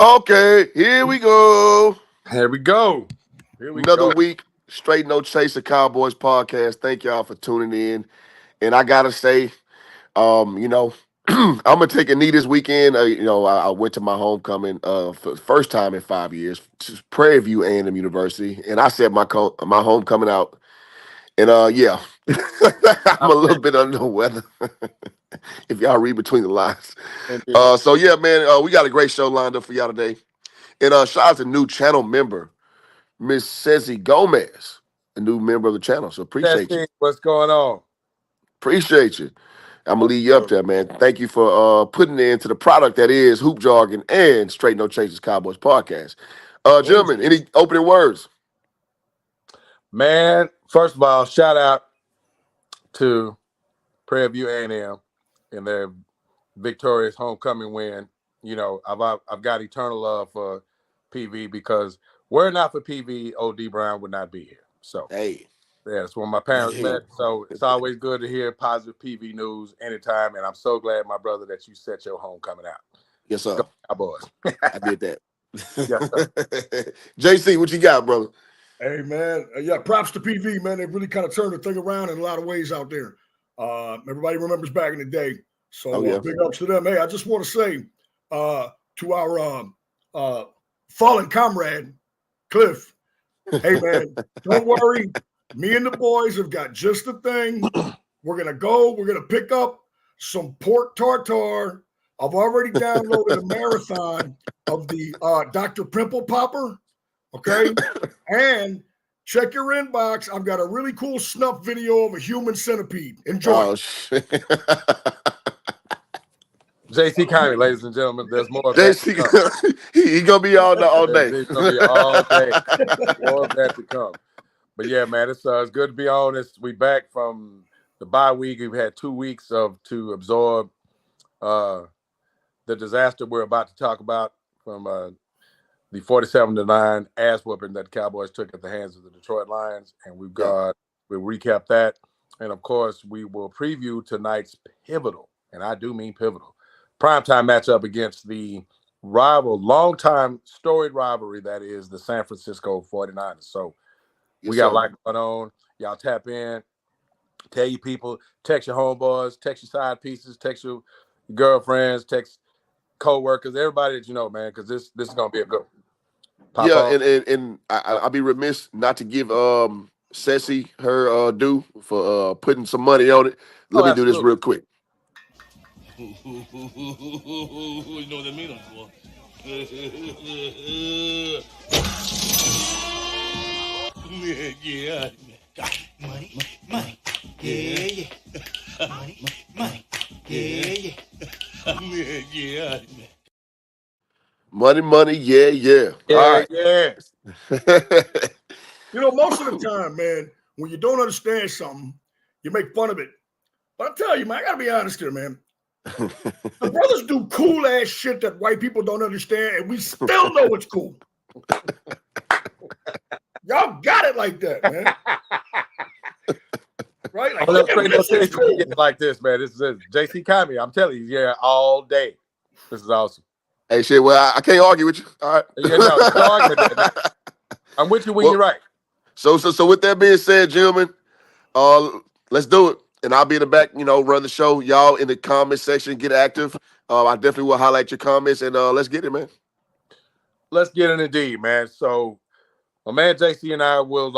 Okay, here we go. Here we go. Here we Another go. week, straight no chaser Cowboys podcast. Thank y'all for tuning in. And I gotta say, you know, I'm gonna take a knee this weekend. I went to my homecoming for the first time in 5 years, to Prairie View A&M University, and I set my homecoming out. And yeah, I'm a little bit under the weather. If y'all read between the lines. Indeed. So yeah, man, we got a great show lined up for y'all today. And shout out to new channel member, Miss Ceci Gomez, a new member of the channel. So appreciate you. Testing. What's going on? Appreciate you. I'm gonna Most leave you up of there, man. Thank you for putting it into the product that is Hoop Jargon and Straight No Chasers Cowboys podcast. Gentlemen, any opening words? Man, first of all, shout out to Prairie View A&M and their victorious homecoming win. You know, I've got eternal love for PV because were it not for PV, OD Brown would not be here. So Hey, yeah, it's when my parents hey. met. So it's always good to hear positive PV news anytime. And I'm so glad, my brother, that you set your homecoming out. Yes, sir. Go Cowboys. I did that. Yes, sir. JC, what you got, brother? Hey, man. Yeah, props to PV, man. They really kind of turned the thing around in a lot of ways out there. Everybody remembers back in the day. So Oh, yeah. big ups to them. Hey, I just want to say to our fallen comrade, Cliff, hey, man, don't worry. Me and the boys have got just the thing. We're going to go. We're going to pick up some pork tartare. I've already downloaded a marathon of the Dr. Pimple Popper. Okay. And check your inbox. I've got a really cool snuff video of a human centipede. Enjoy. Oh, shit. JC County, ladies and gentlemen, there's more of JC, that to come. he gonna be all day. It's gonna be all day. More of that to come. But yeah, man, it's good to be on. We back from the bye week. We've had 2 weeks to absorb the disaster we're about to talk about from the 47-9 ass whooping that the Cowboys took at the hands of the Detroit Lions, and we'll recap that, and of course we will preview tonight's pivotal, and I do mean pivotal, primetime matchup against the longtime storied rivalry that is the San Francisco 49ers. So we got a lot going on. Y'all tap in, tell your people, text your homeboys, text your side pieces, text your girlfriends, text co-workers, everybody that you know, man, because this is gonna be a good one. And I'll be remiss not to give Ceci her due for putting some money on it. Let me do this real quick. You know what I mean, boy? Yeah. Money. Yeah. Money. Yeah. Money, yeah. All right. Yeah. You know, most of the time, man, when you don't understand something, you make fun of it. But I tell you, man, I gotta be honest here, man. The brothers do cool ass shit that white people don't understand, and we still know it's cool. Y'all got it like that, man. Right? Like, it's cool. Like this, man. This is JC Kami. I'm telling you, yeah, all day. This is awesome. Hey, shit. Well, I can't argue with you. All right. Yeah, no, don't argue with that. I'm with you when you're right. So with that being said, gentlemen, let's do it. And I'll be in the back, run the show. Y'all in the comment section, get active. I definitely will highlight your comments, and let's get it, man. Let's get it indeed, man. So, my man JC and I will.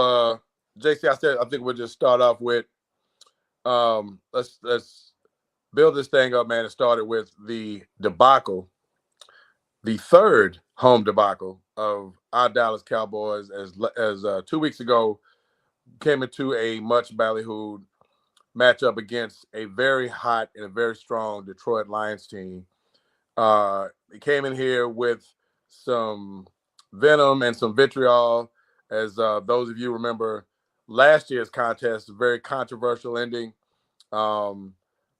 JC, I think we'll just start off with. Let's build this thing up, man. It started with the debacle, the third home debacle of our Dallas Cowboys, as 2 weeks ago came into a much ballyhooed matchup against a very hot and a very strong Detroit Lions team. They came in here with some venom and some vitriol, as those of you remember last year's contest, a very controversial ending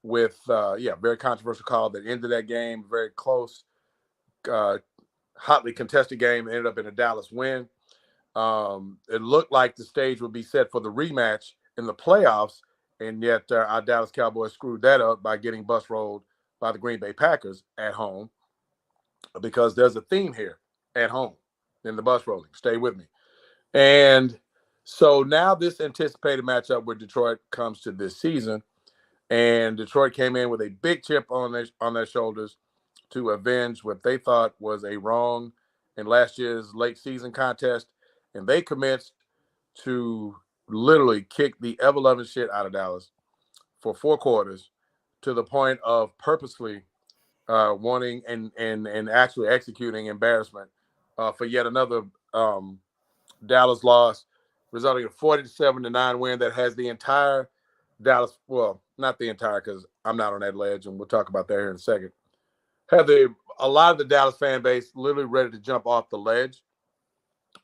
with very controversial call that ended that game, very close, hotly contested game, ended up in a Dallas win. It looked like the stage would be set for the rematch in the playoffs, and yet our Dallas Cowboys screwed that up by getting bus rolled by the Green Bay Packers at home. because there's a theme here at home in the bus rolling. Stay with me. And so now this anticipated matchup with Detroit comes to this season, and Detroit came in with a big chip on their shoulders to avenge what they thought was a wrong in last year's late season contest, and they commenced to literally kick the ever loving shit out of Dallas for 4 quarters to the point of purposely wanting and actually executing embarrassment for yet another Dallas loss, resulting in a 47-9 win that has the entire Dallas, well, not the entire, because I'm not on that ledge, and we'll talk about that here in a second. Had a lot of the Dallas fan base literally ready to jump off the ledge,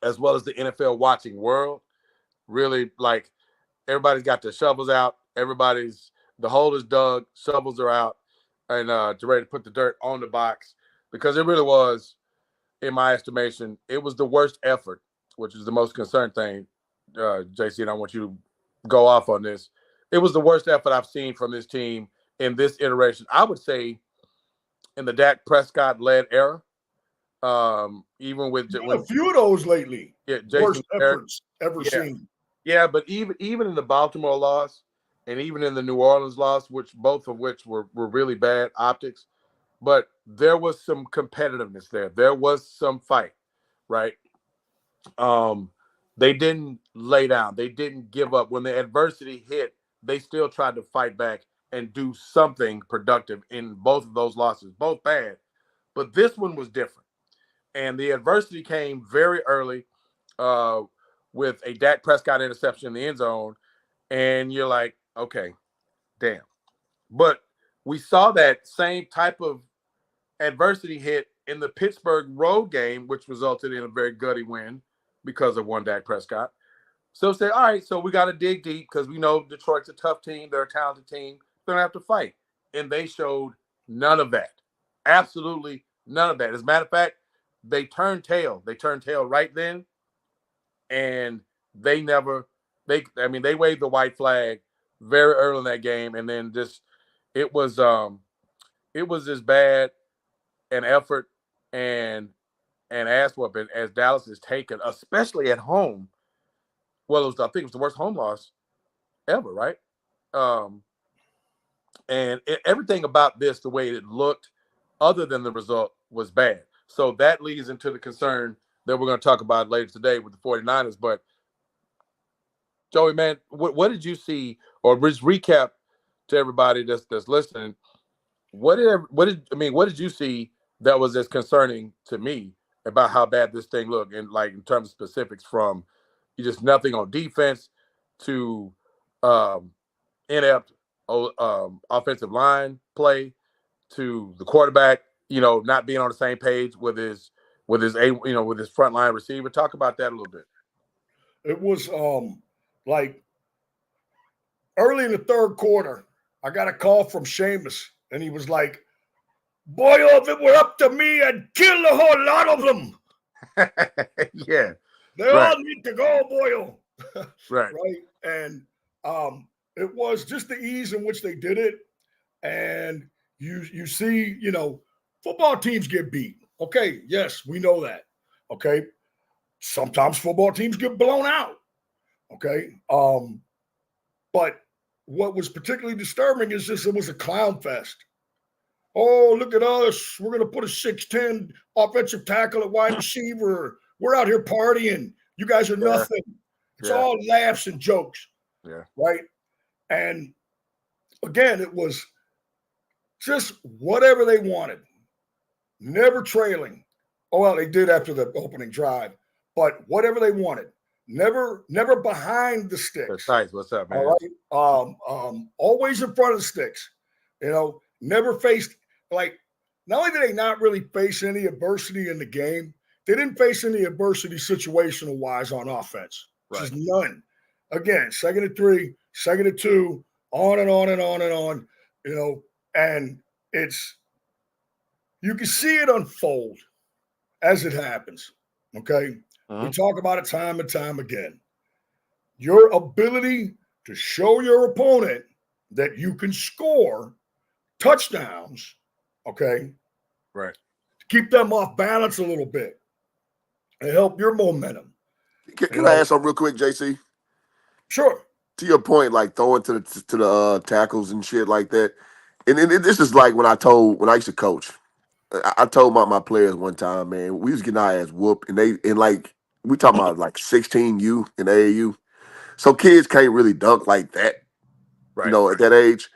as well as the NFL watching world. Really, like, everybody's got their shovels out. The hole is dug, shovels are out, and to ready to put the dirt on the box, because it really was, in my estimation, it was the worst effort, which is the most concerned thing, JC, and I want you to go off on this. It was the worst effort I've seen from this team in this iteration. I would say in the Dak Prescott-led era, even with a few of those lately. Jason Worst efforts ever seen. Yeah, but even in the Baltimore loss and even in the New Orleans loss, both of which were really bad optics, but there was some competitiveness there. There was some fight, right? They didn't lay down. They didn't give up. When the adversity hit, they still tried to fight back and do something productive in both of those losses, both bad. But this one was different. And the adversity came very early with a Dak Prescott interception in the end zone. And you're like, okay, damn. But we saw that same type of adversity hit in the Pittsburgh road game, which resulted in a very gutty win because of one Dak Prescott. So say, all right, so we got to dig deep because we know Detroit's a tough team. They're a talented team. They're going to have to fight. And they showed none of that. Absolutely none of that. As a matter of fact, they turned tail. They turned tail right then. And they waved the white flag very early in that game. And then it was as bad an effort and ass whooping as Dallas has taken, especially at home. Well, I think it was the worst home loss ever, right? Everything about this, the way it looked, other than the result, was bad. So that leads into the concern that we're going to talk about later today with the 49ers. But, Joey, man, what did you see, or just recap to everybody that's listening, what did you see that was as concerning to me about how bad this thing looked, and like in terms of specifics, from just nothing on defense to inept offensive line play to the quarterback, not being on the same page with his frontline receiver. Talk about that a little bit. It was like early in the third quarter, I got a call from Seamus, and he was like, "Boy, if it were up to me, I'd kill a whole lot of them." Yeah. They all need to go, boyo. Right. Right. And it was just the ease in which they did it. And you see, football teams get beat. Okay, yes, we know that. Okay. Sometimes football teams get blown out. Okay. But what was particularly disturbing is just it was a clown fest. Oh, look at us. We're going to put a 6'10" offensive tackle at wide receiver. We're out here partying. You guys are nothing. It's all laughs and jokes. Yeah. Right? And again, it was just whatever they wanted. Never trailing. Oh, well, they did after the opening drive. But whatever they wanted. Never behind the sticks. Precise. What's up, man? All right. Always in front of the sticks. Never faced, like, not only did they not really face any adversity in the game, they didn't face any adversity situational wise on offense. Right. Just none. Again, 2nd and 3, 2nd and 2, on and on and on and on, and you can see it unfold as it happens. Okay. We talk about it time and time again. Your ability to show your opponent that you can score touchdowns, okay? Right. keep them off balance a little bit and help your momentum. Can I ask something real quick, JC? Sure. To your point, like throwing to the tackles and shit like that. And this is like when I used to coach. I told my players one time, man, we was getting our ass whooped, and like we talking about like 16U and AAU. So kids can't really dunk like that, Right. at that age.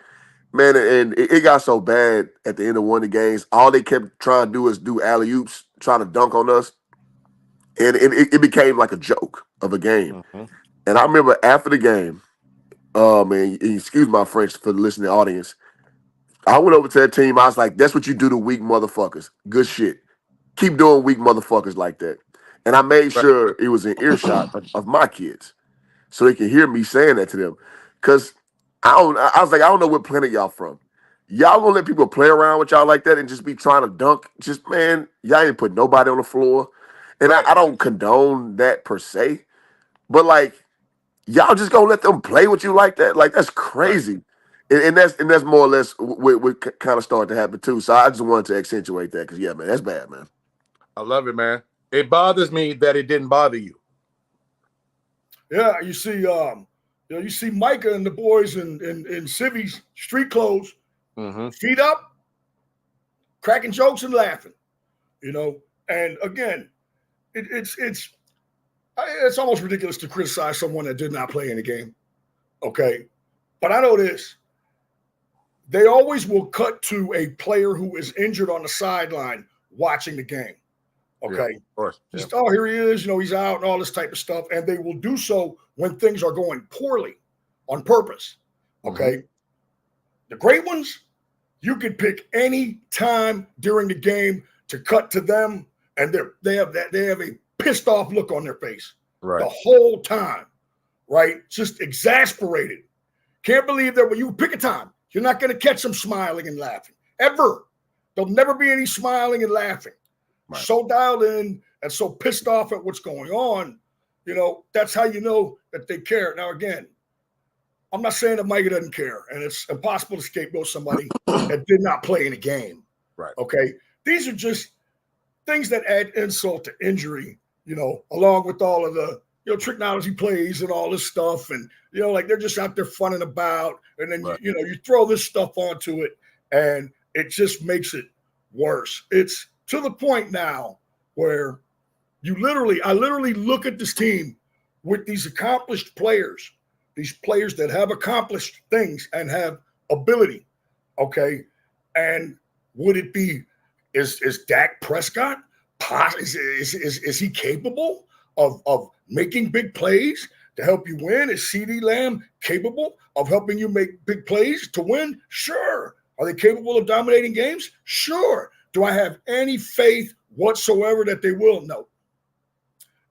Man, and it got so bad at the end of one of the games. All they kept trying to do is do alley oops, trying to dunk on us, and it became like a joke of a game. Mm-hmm. And I remember after the game, and excuse my French for the listening audience, I went over to that team. I was like, "That's what you do to weak motherfuckers. Good shit. Keep doing weak motherfuckers like that." And I made Right. sure it was in earshot of my kids, so they can hear me saying that to them. Cause I was like, I don't know what planet y'all from. Y'all gonna let people play around with y'all like that and just be trying to dunk? Just man, y'all ain't put nobody on the floor. And Right. I don't condone that per se, but like y'all just gonna let them play with you like that? Like that's Right. crazy. And that's more or less what kind of started to happen too. So I just wanted to accentuate that because yeah, man, that's bad, man. I love it, man. It bothers me that it didn't bother you. Yeah, you see Micah and the boys in Civi's street clothes, Mm-hmm. feet up, cracking jokes and laughing. And again, it's almost ridiculous to criticize someone that did not play in the game. Okay, but I know this: they always will cut to a player who is injured on the sideline watching the game. Yeah, Okay, of course. Yeah. just here he is, he's out and all this type of stuff, and they will do so when things are going poorly on purpose. Okay, the great ones, you could pick any time during the game to cut to them, and they have a pissed off look on their face Right. the whole time, right? Just exasperated. Can't believe that when you pick a time, you're not going to catch them smiling and laughing ever. There'll never be any smiling and laughing. Right. So dialed in and so pissed off at what's going on, that's how you know that they care. Now, again, I'm not saying that Micah doesn't care, and it's impossible to scapegoat somebody that did not play in a game. Right. Okay. These are just things that add insult to injury, along with all of the, technology plays and all this stuff. And, like they're just out there funning about. And then, Right. you throw this stuff onto it and it just makes it worse. It's to the point now where I literally look at this team with these accomplished players, these players that have accomplished things and have ability. Okay. And would it be, is Dak Prescott, is he capable of making big plays to help you win? Is CeeDee Lamb capable of helping you make big plays to win? Sure. Are they capable of dominating games? Sure. Do I have any faith whatsoever that they will? No.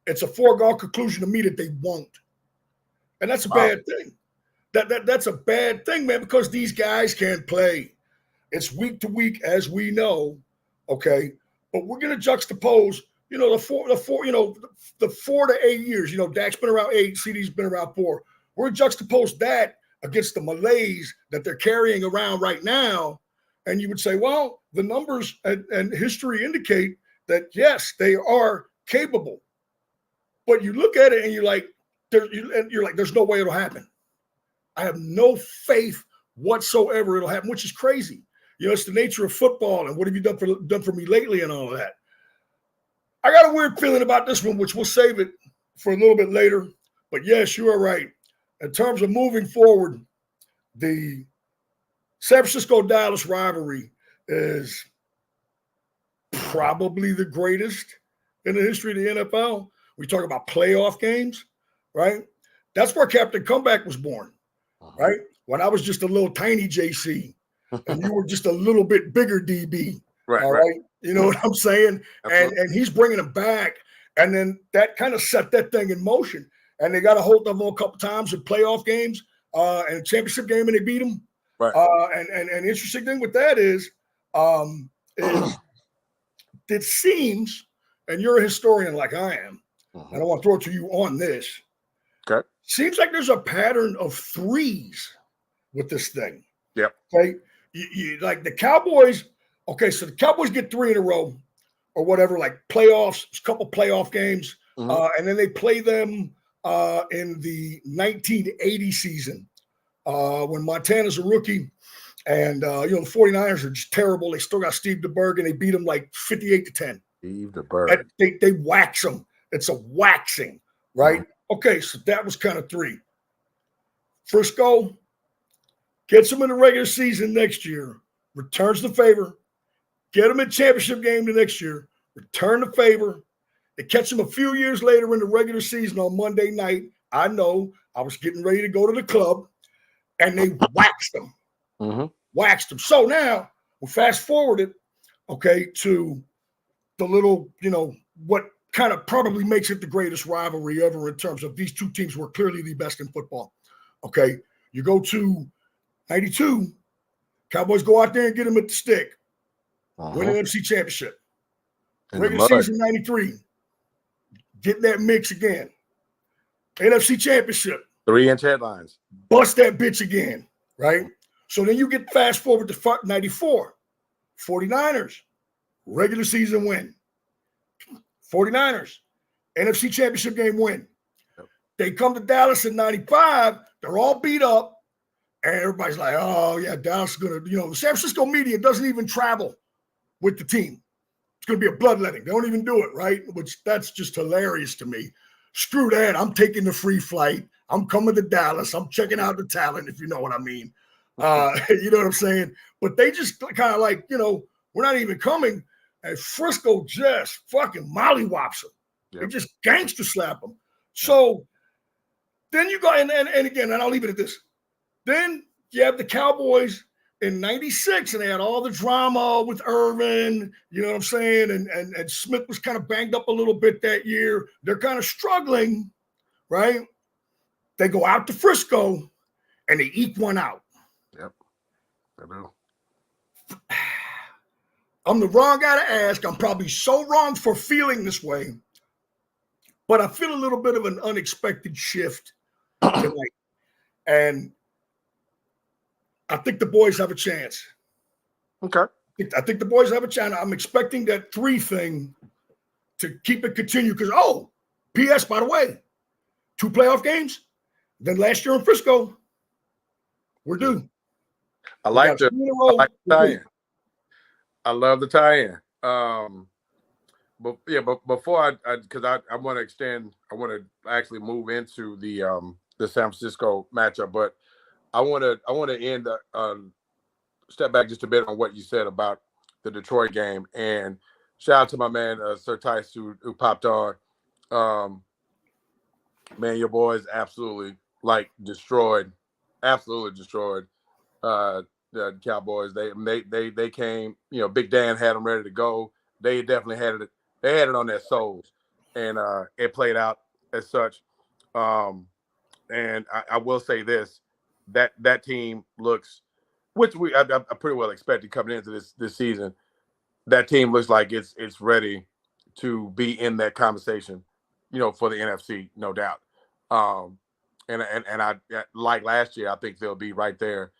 It's a foregone conclusion to me that they won't. And that's a bad thing. That's a bad thing, man, because these guys can't play. It's week to week, as we know, okay? But we're going to juxtapose, the 4 to 8 years. Dak's been around 8, CD's been around 4. We're going to juxtapose that against the malaise that they're carrying around right now. And you would say, well, the numbers and history indicate that, yes, they are capable. But you look at it and you're like, there's no way it'll happen. I have no faith whatsoever it'll happen, which is crazy. It's the nature of football and what have you done for me lately and all of that. I got a weird feeling about this one, which we'll save it for a little bit later. But yes, you are right. In terms of moving forward, the San Francisco-Dallas rivalry is probably the greatest in the history of the NFL. We talk about playoff games, right? That's where Captain Comeback was born, right? When I was just a little tiny JC and you were just a little bit bigger DB, Right. all right? You know what I'm saying? Absolutely. And he's bringing him back. And then that kind of set that thing in motion. And they got a hold of him a couple times in playoff games and a championship game, and they beat him. Right. And the interesting thing with that is it seems, and you're a historian like I am, and I want to throw it to you on this. Okay. Seems like there's a pattern of threes with this thing. Yep. Okay. You like the Cowboys. Okay, so the Cowboys get 3 in a row. or whatever, like playoffs, a couple playoff games, Mhm. and then they play them in the 1980 season when Montana's a rookie. And, the 49ers are just terrible. They still got Steve DeBerg, and they beat them like 58-10. Steve DeBerg. They wax them. It's a waxing, right? Okay, so that was kind of 3. Frisco gets them in the regular season next year, returns the favor, get them in championship game the next year, return the favor. They catch them a few years later in the regular season on Monday night. I know I was getting ready to go to the club, and they waxed them. Waxed them. So now we fast forwarded, okay, to the little, what kind of probably makes it the greatest rivalry ever in terms of these two teams were clearly the best in football. Okay, you go to 92, Cowboys go out there and get them at the stick, win an NFC championship. Regular season 93, get that mix again. NFC championship. 3-inch headlines. Bust that bitch again, right? So then you get fast forward to 94, 49ers, regular season win. 49ers, NFC championship game win. Yep. They come to Dallas in 95, they're all beat up, and everybody's like, oh, yeah, Dallas is going to, the San Francisco media doesn't even travel with the team. It's going to be a bloodletting. They don't even do it, right? Which that's just hilarious to me. Screw that. I'm taking the free flight. I'm coming to Dallas. I'm checking out the talent, if you know what I mean. You know what I'm saying? But they just kind of like, we're not even coming. And Frisco just fucking mollywops them. Yep. They just gangster slap them. So then you go, and again, and I'll leave it at this. Then you have the Cowboys in 96, and they had all the drama with Irvin, you know what I'm saying? And Smith was kind of banged up a little bit that year. They're kind of struggling, right? They go out to Frisco, and they eke one out. Yep, I do. I'm the wrong guy to ask. I'm probably so wrong for feeling this way, but I feel a little bit of an unexpected shift tonight. And I think the boys have a chance. Okay. I think the boys have a chance. I'm expecting that 3 thing to keep it continue because, P.S., by the way, 2 playoff games. Then last year in Frisco, we're due. I like the tie-in. I love the tie-in. But before because I want to extend, I want to actually move into the San Francisco matchup, but I want to end step back just a bit on what you said about the Detroit game, and shout out to my man Sir Tice who popped on. Man, your boys absolutely destroyed the Cowboys. They came, Big Dan had them ready to go. They definitely had it. They had it on their souls, and it played out as such. And I will say this: that team looks, which I pretty well expected coming into this season. That team looks like it's ready to be in that conversation, for the NFC, no doubt. And I like last year, I think they'll be right there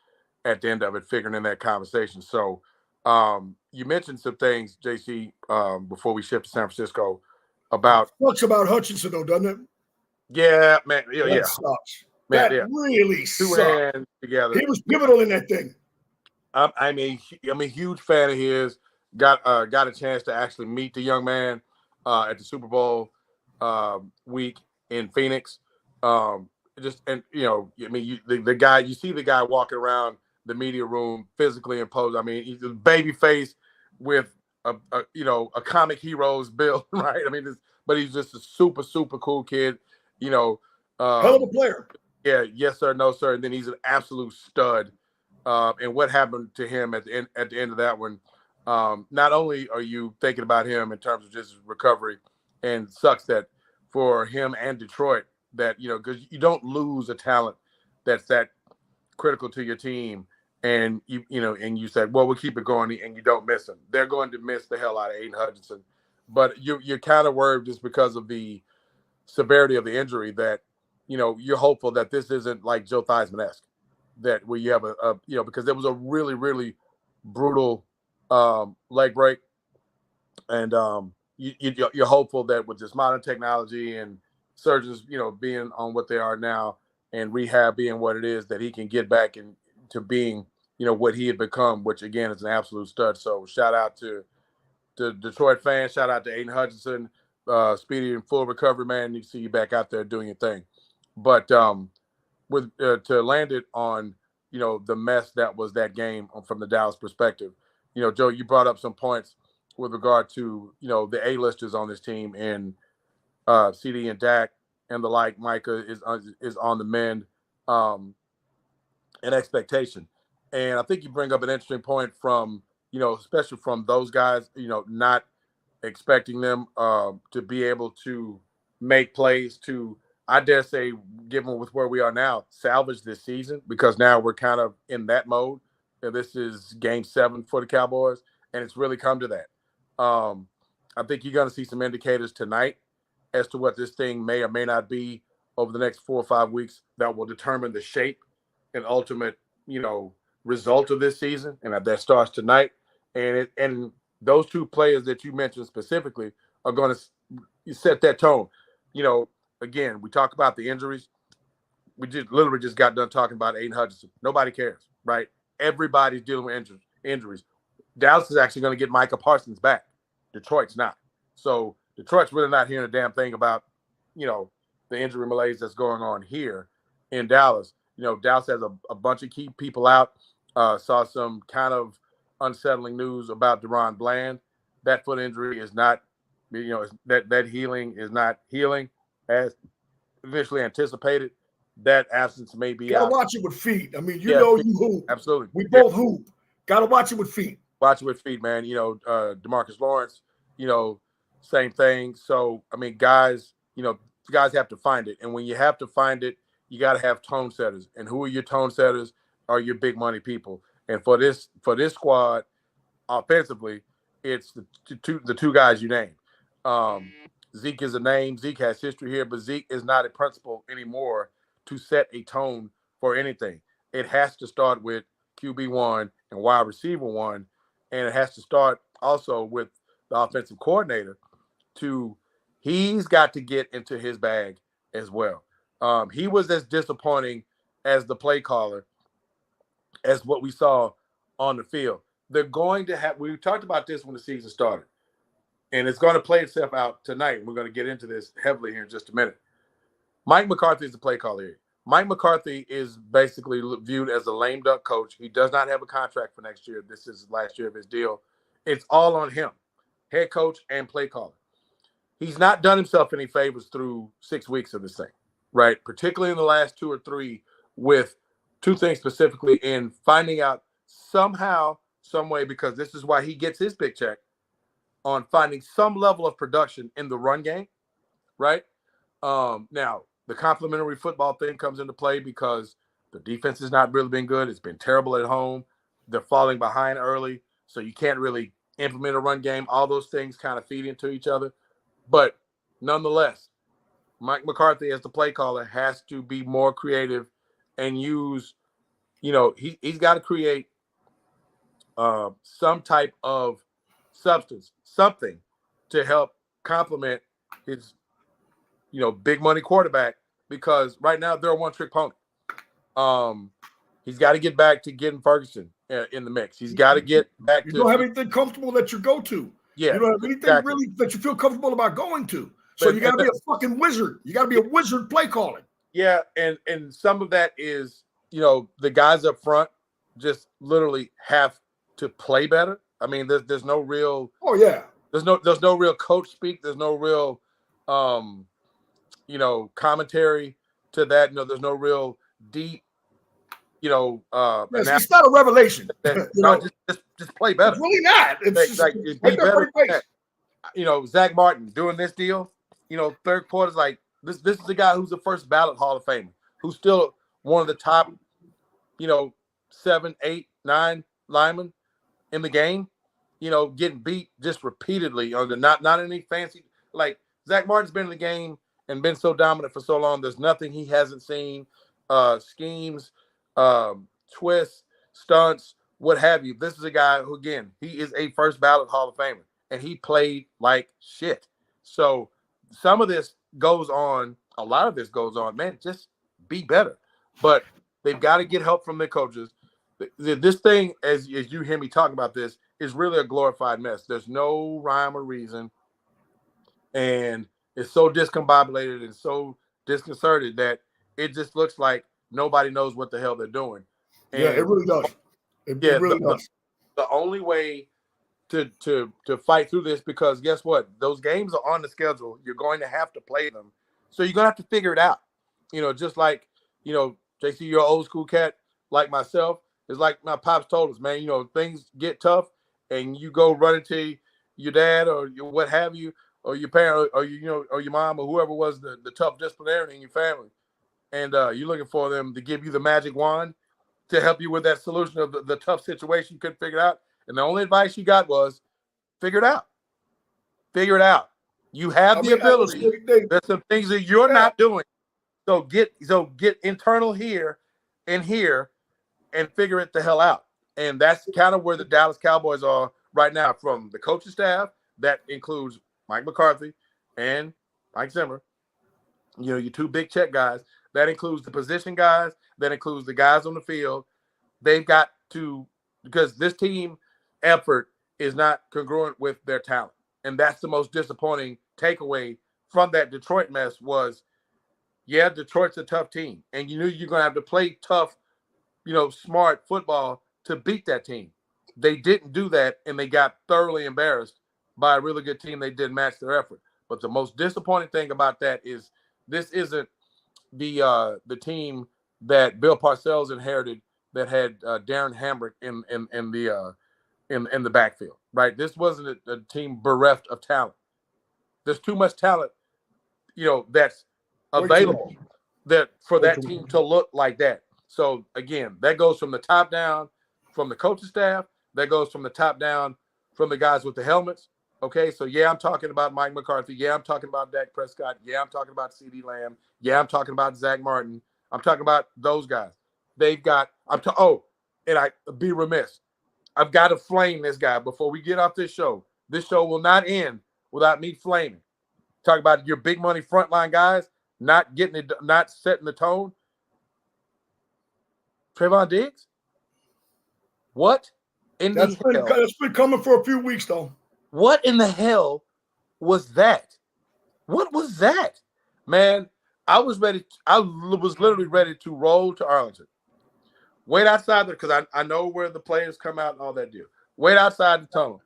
at the end of it, figuring in that conversation. So you mentioned some things, JC, before we shift to San Francisco about Sucks about Hutchinson, though, doesn't it? Yeah, man. Yeah, sucks. Man, that really Two sucks. hands together. He was pivotal in that thing. I'm a huge fan of his. Got a chance to actually meet the young man at the Super Bowl week in Phoenix. The guy, you see the guy walking around the media room physically imposed. I mean, he's a baby face with a comic hero's build, right? I mean, but he's just a super, super cool kid. Hell of a player. Yeah, yes sir, no sir, and then he's an absolute stud. And what happened to him at the end of that one? Not only are you thinking about him in terms of just recovery, and sucks that for him and Detroit that because you don't lose a talent that's that critical to your team, and you said, well, we'll keep it going, and you don't miss him. They're going to miss the hell out of Aiden Hutchinson, but you're kind of worried just because of the severity of the injury that you're hopeful that this isn't like Joe Theismann-esque, that where you have because there was a really, really brutal leg break And you're hopeful that with this modern technology and surgeons, being on what they are now and rehab being what it is, that he can get back into being, what he had become, which again is an absolute stud. So shout out to Detroit fans. Shout out to Aiden Hutchinson, speedy and full recovery, man. You see you back out there doing your thing. But with to land it on, the mess that was that game from the Dallas perspective. Joe, you brought up some points with regard to, the A-listers on this team and CD and Dak and the like. Micah is on the mend, and expectation. And I think you bring up an interesting point from, especially from those guys, not expecting them to be able to make plays to, I dare say, given with where we are now, salvage this season, because now we're kind of in that mode. And this is game 7 for the Cowboys, and it's really come to that. I think you're going to see some indicators tonight as to what this thing may or may not be over the next 4 or 5 weeks that will determine the shape and ultimate, result of this season. And that starts tonight. And those two players that you mentioned specifically are going to set that tone. Again, we talk about the injuries. We literally just got done talking about Aiden Hutchinson. Nobody cares, right? Everybody's dealing with injuries. Dallas is actually going to get Micah Parsons back. Detroit's not. So Detroit's really not hearing a damn thing about, the injury malaise that's going on here in Dallas. Dallas has a bunch of key people out. Saw some kind of unsettling news about Deron Bland. That foot injury is not, that healing is not healing as initially anticipated. That absence may be Gotta out. watch it with feet. I mean, Yeah, you hoop. Absolutely. We both hoop. Gotta watch it with feet. Watch it with feet, man. DeMarcus Lawrence, same thing. So, I mean, guys have to find it. And when you have to find it, you got to have tone setters. And who are your tone setters? Are your big money people. And for this squad, offensively, it's the two guys you named. Zeke is a name. Zeke has history here, but Zeke is not a principal anymore to set a tone for anything. It has to start with QB1 and wide receiver 1, and it has to start also with the offensive coordinator he's got to get into his bag as well. He was as disappointing as the play caller as what we saw on the field. They're going to have, we talked about this when the season started, and it's going to play itself out tonight. We're going to get into this heavily here in just a minute. Mike McCarthy is the play caller here. Mike McCarthy is basically viewed as a lame duck coach. He does not have a contract for next year. This is last year of his deal. It's all on him, head coach and play caller. He's not done himself any favors through 6 weeks of this thing, right? Particularly in the last 2 or 3, with 2 things specifically in finding out somehow, some way, because this is why he gets his big check, on finding some level of production in the run game, right? Now, the complementary football thing comes into play because the defense has not really been good. It's been terrible at home. They're falling behind early, so you can't really implement a run game. All those things kind of feed into each other. But nonetheless, Mike McCarthy, as the play caller, has to be more creative and use, he's got to create some type of substance, something to help complement his, big money quarterback, because right now they're a one-trick pony. He's got to get back to getting Ferguson in the mix. He's got to get back to. You don't have anything comfortable that you go to. Yeah, you don't have anything really that you feel comfortable about going to. So you got to be a fucking wizard. You got to be a wizard play calling. Yeah, and some of that is, the guys up front just literally have to play better. I mean, there's no real. Oh yeah. There's no real coach speak. There's no real, commentary to that. There's no real deep. It's not a revelation. Just play better. It's really not. It's like be better. Zach Martin doing this deal. Third quarter's like this. This is a guy who's the first ballot Hall of Famer, who's still one of the top, 7, 8, 9 linemen in the game. Getting beat just repeatedly on the not any fancy. Like Zach Martin's been in the game and been so dominant for so long. There's nothing he hasn't seen. Schemes, twists, stunts, what have you. This is a guy who, again, he is a first ballot Hall of Famer. and he played like shit. So some of this goes on, a lot of this goes on, man, just be better. But they've got to get help from their coaches. This thing, as you hear me talking about this, is really a glorified mess. There's no rhyme or reason, and it's so discombobulated and so disconcerted that it just looks like nobody knows what the hell they're doing. Yeah, it And really does. It yeah, really does. the only way to fight through this, because guess what? Those games are on the schedule. You're going to have to play them. So you're gonna have to figure it out. Just like, JC, you're an old school cat like myself. It's like my pops told us, man, things get tough and you go run into your dad or your what have you, or your parent or or your mom or whoever was the tough disciplinarian in your family. And you're looking for them to give you the magic wand to help you with that solution of the tough situation you couldn't figure it out. And the only advice you got was figure it out. Figure it out. You have the ability. There's some things that you're not doing. So get internal here and here and figure it the hell out. And that's kind of where the Dallas Cowboys are right now, from the coaching staff. That includes Mike McCarthy and Mike Zimmer. Your two big check guys. That includes the position guys. That includes the guys on the field. They've got to, because this team effort is not congruent with their talent. And that's the most disappointing takeaway from that Detroit mess was, yeah, Detroit's a tough team. And you knew you're going to have to play tough, smart football to beat that team. They didn't do that, and they got thoroughly embarrassed by a really good team. They didn't match their effort. But the most disappointing thing about that is this isn't the team that Bill Parcells inherited that had Darren Hambrick in the backfield, right? This wasn't a team bereft of talent. There's too much talent, that's available that for that team to look like that. So again, that goes from the top down, from the coaching staff. That goes from the top down, from the guys with the helmets. Okay, so yeah, I'm talking about Mike McCarthy. Yeah, I'm talking about Dak Prescott. Yeah, I'm talking about CeeDee Lamb. Yeah, I'm talking about Zach Martin. I'm talking about those guys. They've got. And I be remiss. I've got to flame this guy before we get off this show. This show will not end without me flaming. Talk about your big money frontline guys not getting it, not setting the tone. Trayvon Diggs? What in the hell? That's been coming for a few weeks, though. What in the hell was that? What was that? Man, I was literally ready to roll to Arlington. Wait outside there, because I know where the players come out and all that deal. Wait outside the tunnel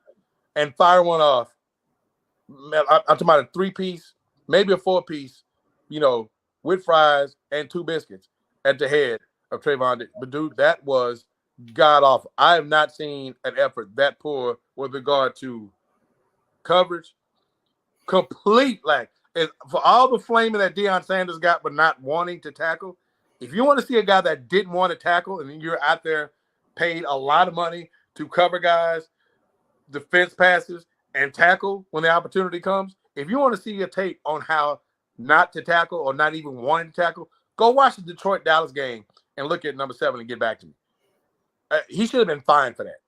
and fire one off. I'm talking about a 3-piece, maybe a 4-piece, with fries and 2 biscuits at the head of Trayvon Diggs. But dude, that was god awful. I have not seen an effort that poor with regard to coverage. Complete lack. And for all the flaming that Deion Sanders got, but not wanting to tackle. If you want to see a guy that didn't want to tackle, and you're out there paid a lot of money to cover guys, defense passes, and tackle when the opportunity comes, if you want to see a tape on how not to tackle or not even wanting to tackle, go watch the Detroit-Dallas game and look at number 7 and get back to me. He should have been fined for that.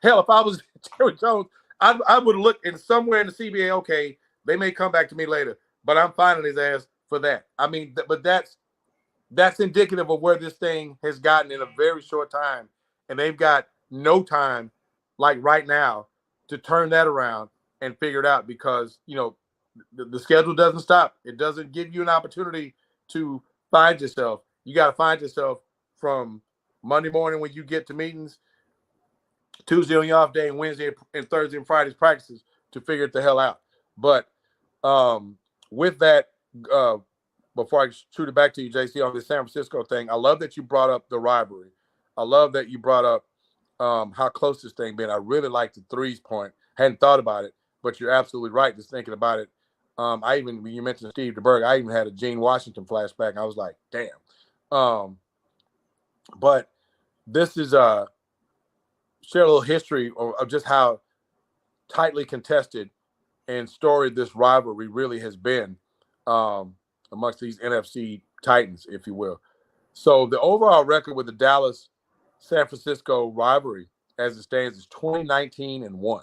Hell, if I was Jerry Jones, I would look in somewhere in the CBA, okay, they may come back to me later, but I'm fining his ass for that. I mean, but that's indicative of where this thing has gotten in a very short time, and they've got no time, like right now, to turn that around and figure it out, because the schedule doesn't stop. It doesn't give you an opportunity to find yourself. You got to find yourself from Monday morning when you get to meetings, Tuesday on your off day, and Wednesday and Thursday and Friday's practices to figure it the hell out. But with that, before I shoot it back to you, JC, on this San Francisco thing, I love that you brought up the rivalry. I love that you brought up how close this thing been. I really like the threes point. Hadn't thought about it, but you're absolutely right. Just thinking about it. When you mentioned Steve DeBerg, I even had a Gene Washington flashback. I was like, damn. But this is share a little history of just how tightly contested and storied this rivalry really has been amongst these NFC Titans, if you will. So the overall record with the Dallas-San Francisco rivalry, as it stands, is 20-19-1.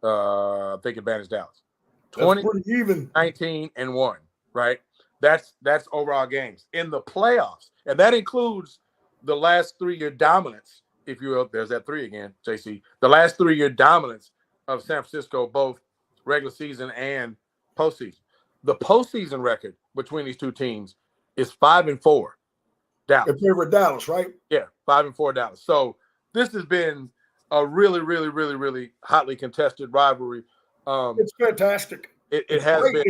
I think advantage Dallas. That's 20, pretty even. 19, and 1, right? That's overall games. In the playoffs, and that includes the last 3-year dominance, if you will. There's that 3 again, JC. The last 3-year dominance of San Francisco, both regular season and postseason. The postseason record between these two teams is 5-4. Dallas. In favor of Dallas, right? Yeah, 5-4 Dallas. So this has been a really, really, really, really hotly contested rivalry. It's fantastic. It has great. been.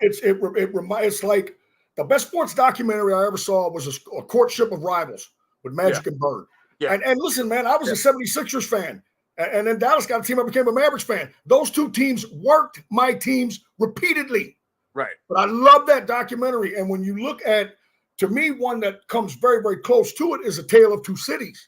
It's like the best sports documentary I ever saw was a courtship of rivals with Magic and Bird. Yeah. And listen, man, I was a 76ers fan. And then Dallas got a team. I became a Mavericks fan. Those two teams worked my teams repeatedly. Right. But I love that documentary. And when you look at, to me, one that comes very, very close to it is A Tale of Two Cities.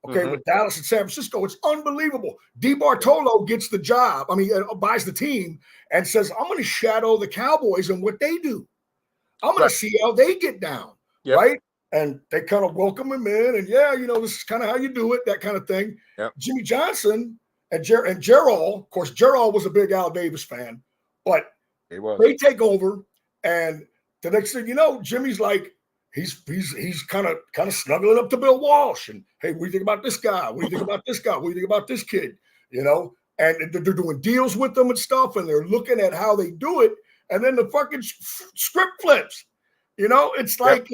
Okay, with Dallas and San Francisco, it's unbelievable. DeBartolo gets the job. I mean, buys the team and says, I'm going to shadow the Cowboys and what they do. I'm going to see how they get down, right? And they kind of welcome him in, and this is kind of how you do it, that kind of thing. Yep. Jimmy Johnson and Gerald, of course, Gerald was a big Al Davis fan, but they take over, and the next thing you know, Jimmy's like, he's kind of snuggling up to Bill Walsh, and hey, what do you think about this guy? What do you think about this guy? What do you think about this kid? And they're doing deals with them and stuff, and they're looking at how they do it, and then the fucking script flips. It's like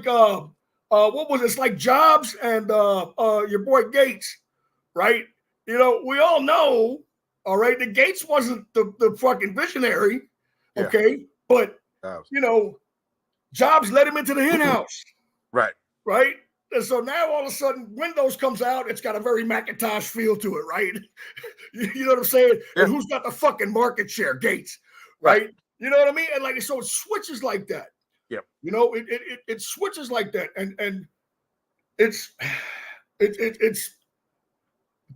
what was it? It's like Jobs and your boy Gates, right? We all know, all right, that Gates wasn't the fucking visionary, okay, but Jobs led him into the hen house. Right. And so now all of a sudden Windows comes out. It's got a very Macintosh feel to it, right? You know what I'm saying? Yeah. And who's got the fucking market share? Gates, right? You know what I mean? And so it switches like that. Yep. It switches like that. And it's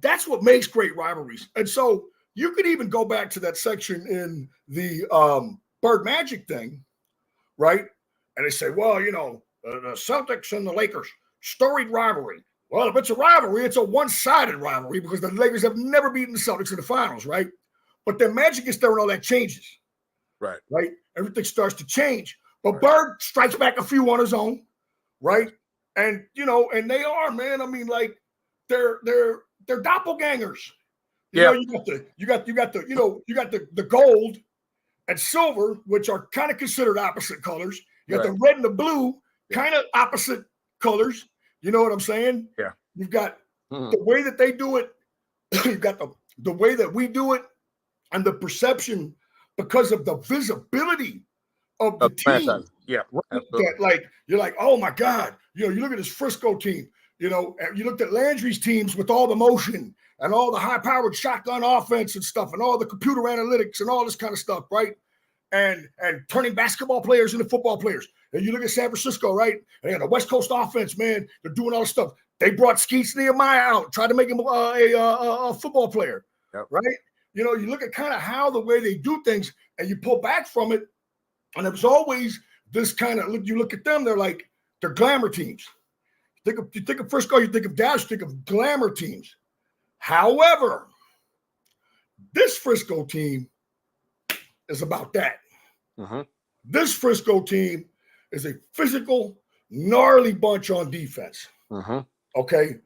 that's what makes great rivalries. And so you could even go back to that section in the Bird Magic thing, right? And they say, well, the Celtics and the Lakers, storied rivalry. Well, if it's a rivalry, it's a one-sided rivalry because the Lakers have never beaten the Celtics in the finals, right? But then Magic gets there and all that changes. Right? Everything starts to change. But Bird strikes back a few on his own, right? And, and they are, man. I mean, like, they're doppelgangers. You got the gold and silver, which are kind of considered opposite colors. You got the red and the blue, kind of opposite colors. You know what I'm saying? Yeah. You've got the way that they do it. You've got the way that we do it, and the perception because of the visibility of the team. Yeah. That, you're like, oh my God. You look at this Frisco team. You looked at Landry's teams with all the motion and all the high-powered shotgun offense and stuff, and all the computer analytics and all this kind of stuff, right? And turning basketball players into football players. And you look at San Francisco, right? And they got a West Coast offense, man. They're doing all this stuff. They brought Skeets Nehemiah out, tried to make him a football player, right? You look at kind of how the way they do things, and you pull back from it, and it was always this kind of, you look at them, they're glamour teams. You think of Frisco, you think of Dallas, you think of glamour teams. However, this Frisco team is about that. This Frisco team is a physical, gnarly bunch on defense. Okay?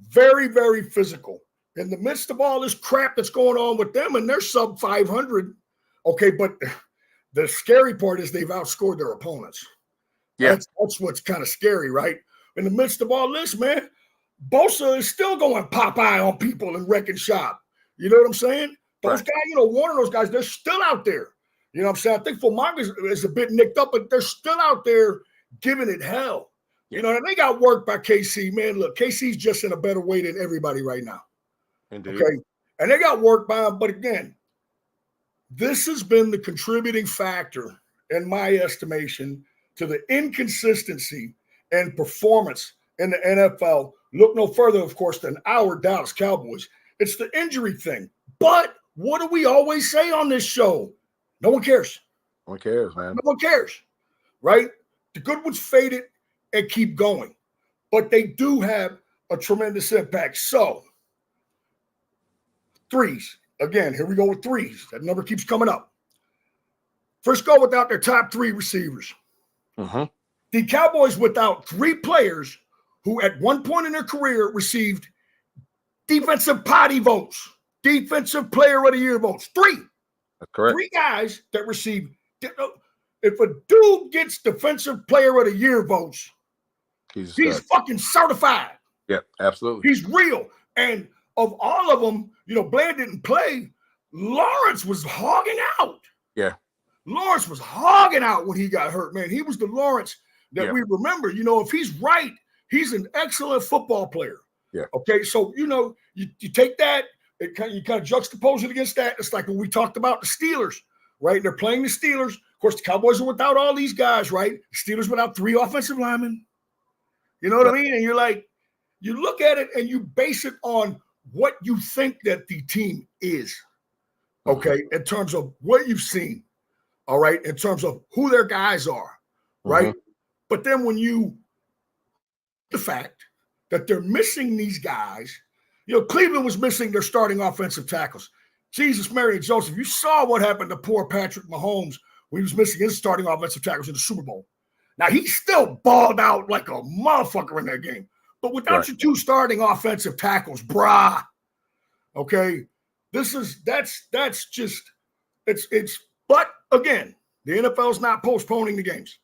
Very, very physical. In the midst of all this crap that's going on with them, and they're sub 500, okay, but the scary part is they've outscored their opponents. Yeah. That's what's kind of scary, right? In the midst of all this, man, Bosa is still going Popeye on people and wrecking shop. You know what I'm saying? Those guys, Warner, those guys, they're still out there. You know what I'm saying? I think Fulmanga is a bit nicked up, but they're still out there giving it hell. And they got worked by KC. Man, look, KC's just in a better way than everybody right now. Indeed. Okay? And they got worked by him. But again, this has been the contributing factor, in my estimation, to the inconsistency and performance in the NFL. Look no further, of course, than our Dallas Cowboys. It's the injury thing. But what do we always say on this show? No one cares. No one cares, man. No one cares, right? The good ones fade it and keep going. But they do have a tremendous impact. So, threes. Again, here we go with threes. That number keeps coming up. Frisco without their top 3 receivers. Mm-hmm. The Cowboys without 3 players who at one point in their career received defensive potty votes, defensive player of the year votes. 3. That's correct. 3 guys that receive. If a dude gets defensive player of the year votes, he's fucking certified. Yeah, absolutely. He's real. And of all of them, Bland didn't play. Lawrence was hogging out. Yeah. Lawrence was hogging out when he got hurt, man. He was the Lawrence that we remember. If he's right, he's an excellent football player. Yeah. Okay, so, you take that, you kind of juxtapose it against that. It's like when we talked about the Steelers, right? They're playing the Steelers. Of course, the Cowboys are without all these guys, right? The Steelers without 3 offensive linemen. You know what I mean? And you're like, you look at it and you base it on what you think that the team is, okay, in terms of what you've seen, all right, in terms of who their guys are, right? Mm-hmm. But then when you the fact that they're missing these guys, Cleveland was missing their starting offensive tackles. Jesus, Mary, and Joseph, you saw what happened to poor Patrick Mahomes when he was missing his starting offensive tackles in the Super Bowl. Now, he still balled out like a motherfucker in that game. But without your 2 starting offensive tackles, brah, okay, that's just but again, the NFL's not postponing the games.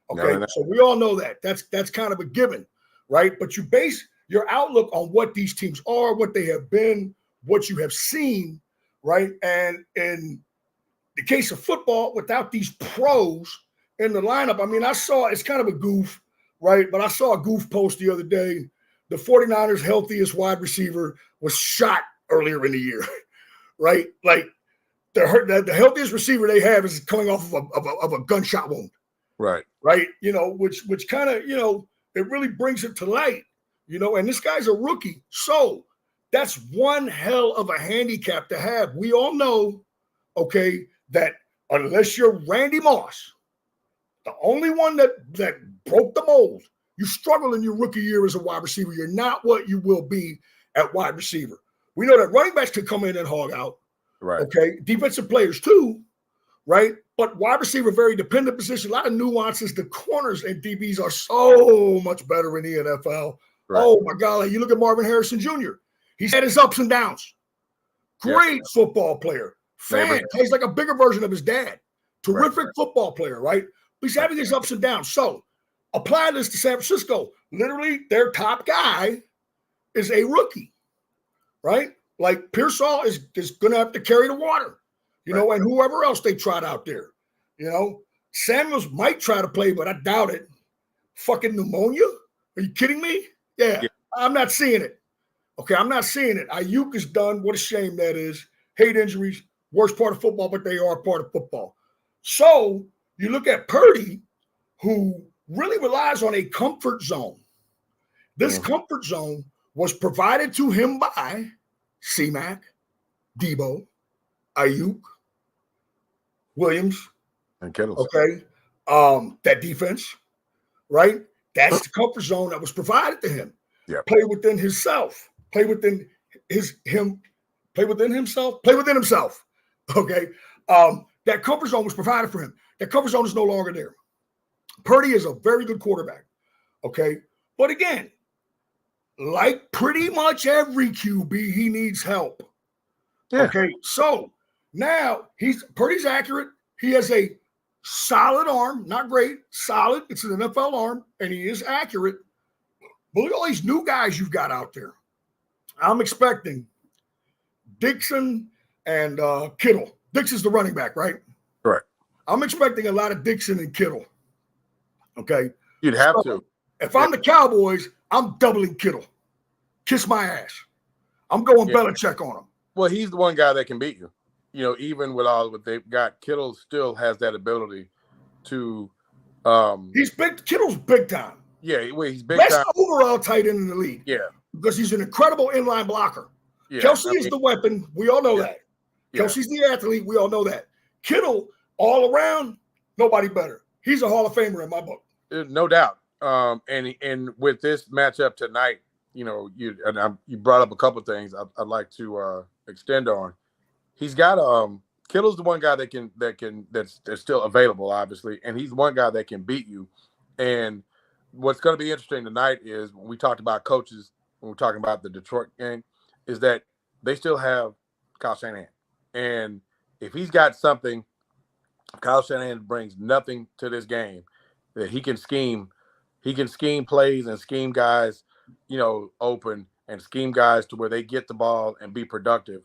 Okay, no. So we all know that. That's kind of a given, right? But you base your outlook on what these teams are, what they have been, what you have seen, right? And in the case of football, without these pros in the lineup, I mean, I saw it's kind of a goof, right? But I saw a goof post the other day. The 49ers' healthiest wide receiver was shot earlier in the year, right? Like the healthiest receiver they have is coming off of a gunshot wound, right? Which kind of it really brings it to light, And this guy's a rookie, so that's one hell of a handicap to have. We all know, okay, that unless you're Randy Moss, the only one that broke the mold. You struggle in your rookie year as a wide receiver. You're not what you will be at wide receiver. We know that running backs can come in and hog out. Right. Okay. Defensive players too. Right. But wide receiver, very dependent position. A lot of nuances. The corners and DBs are so much better in the NFL. Right. Oh my God. You look at Marvin Harrison Jr. He's had his ups and downs. Great football player. He's like a bigger version of his dad. Terrific football player. Right. But he's having his ups and downs. So apply this to San Francisco. Literally, their top guy is a rookie, right? Like Pearsall is going to have to carry the water, and whoever else they tried out there, Samuels might try to play, but I doubt it. Fucking pneumonia? Are you kidding me? Yeah. I'm not seeing it. Okay, I'm not seeing it. Ayuk is done. What a shame that is. Hate injuries, worst part of football, but they are part of football. So you look at Purdy, who really relies on a comfort zone. This comfort zone was provided to him by C-Mac, Debo, Ayuk, Williams, and Kittle. Okay, that defense, right? That's the comfort zone that was provided to him. Yeah, play within himself, play within himself. Okay, that comfort zone was provided for him. That comfort zone is no longer there. Purdy is a very good quarterback, okay? But again, like pretty much every QB, he needs help. Yeah. Okay, so now Purdy's accurate. He has a solid arm, not great, solid. It's an NFL arm, and he is accurate. But look at all these new guys you've got out there. I'm expecting Dixon and Kittle. Dixon's the running back, right? Correct. I'm expecting a lot of Dixon and Kittle. Okay. You'd have to. If I'm the Cowboys, I'm doubling Kittle. Kiss my ass. I'm going Belichick on him. Well, he's the one guy that can beat you. Even with all what they've got, Kittle still has that ability to he's big. Kittle's big time. Yeah, he's big Best time. overall tight end in the league. Yeah. Because he's an incredible inline blocker. Yeah. Kelsey is the weapon. We all know that. Kelsey's the athlete. We all know that. Kittle, all around, nobody better. He's a Hall of Famer in my book. No doubt. And with this matchup tonight, you brought up a couple of things I'd like to extend on. he's got Kittle's the one guy that's still available, obviously, and he's one guy that can beat you. And what's going to be interesting tonight is when we talked about coaches, when we're talking about the Detroit game, is that they still have Kyle Shanahan, and if he's got something, Kyle Shanahan brings nothing to this game that he can scheme. He can scheme plays and scheme guys, open and scheme guys to where they get the ball and be productive,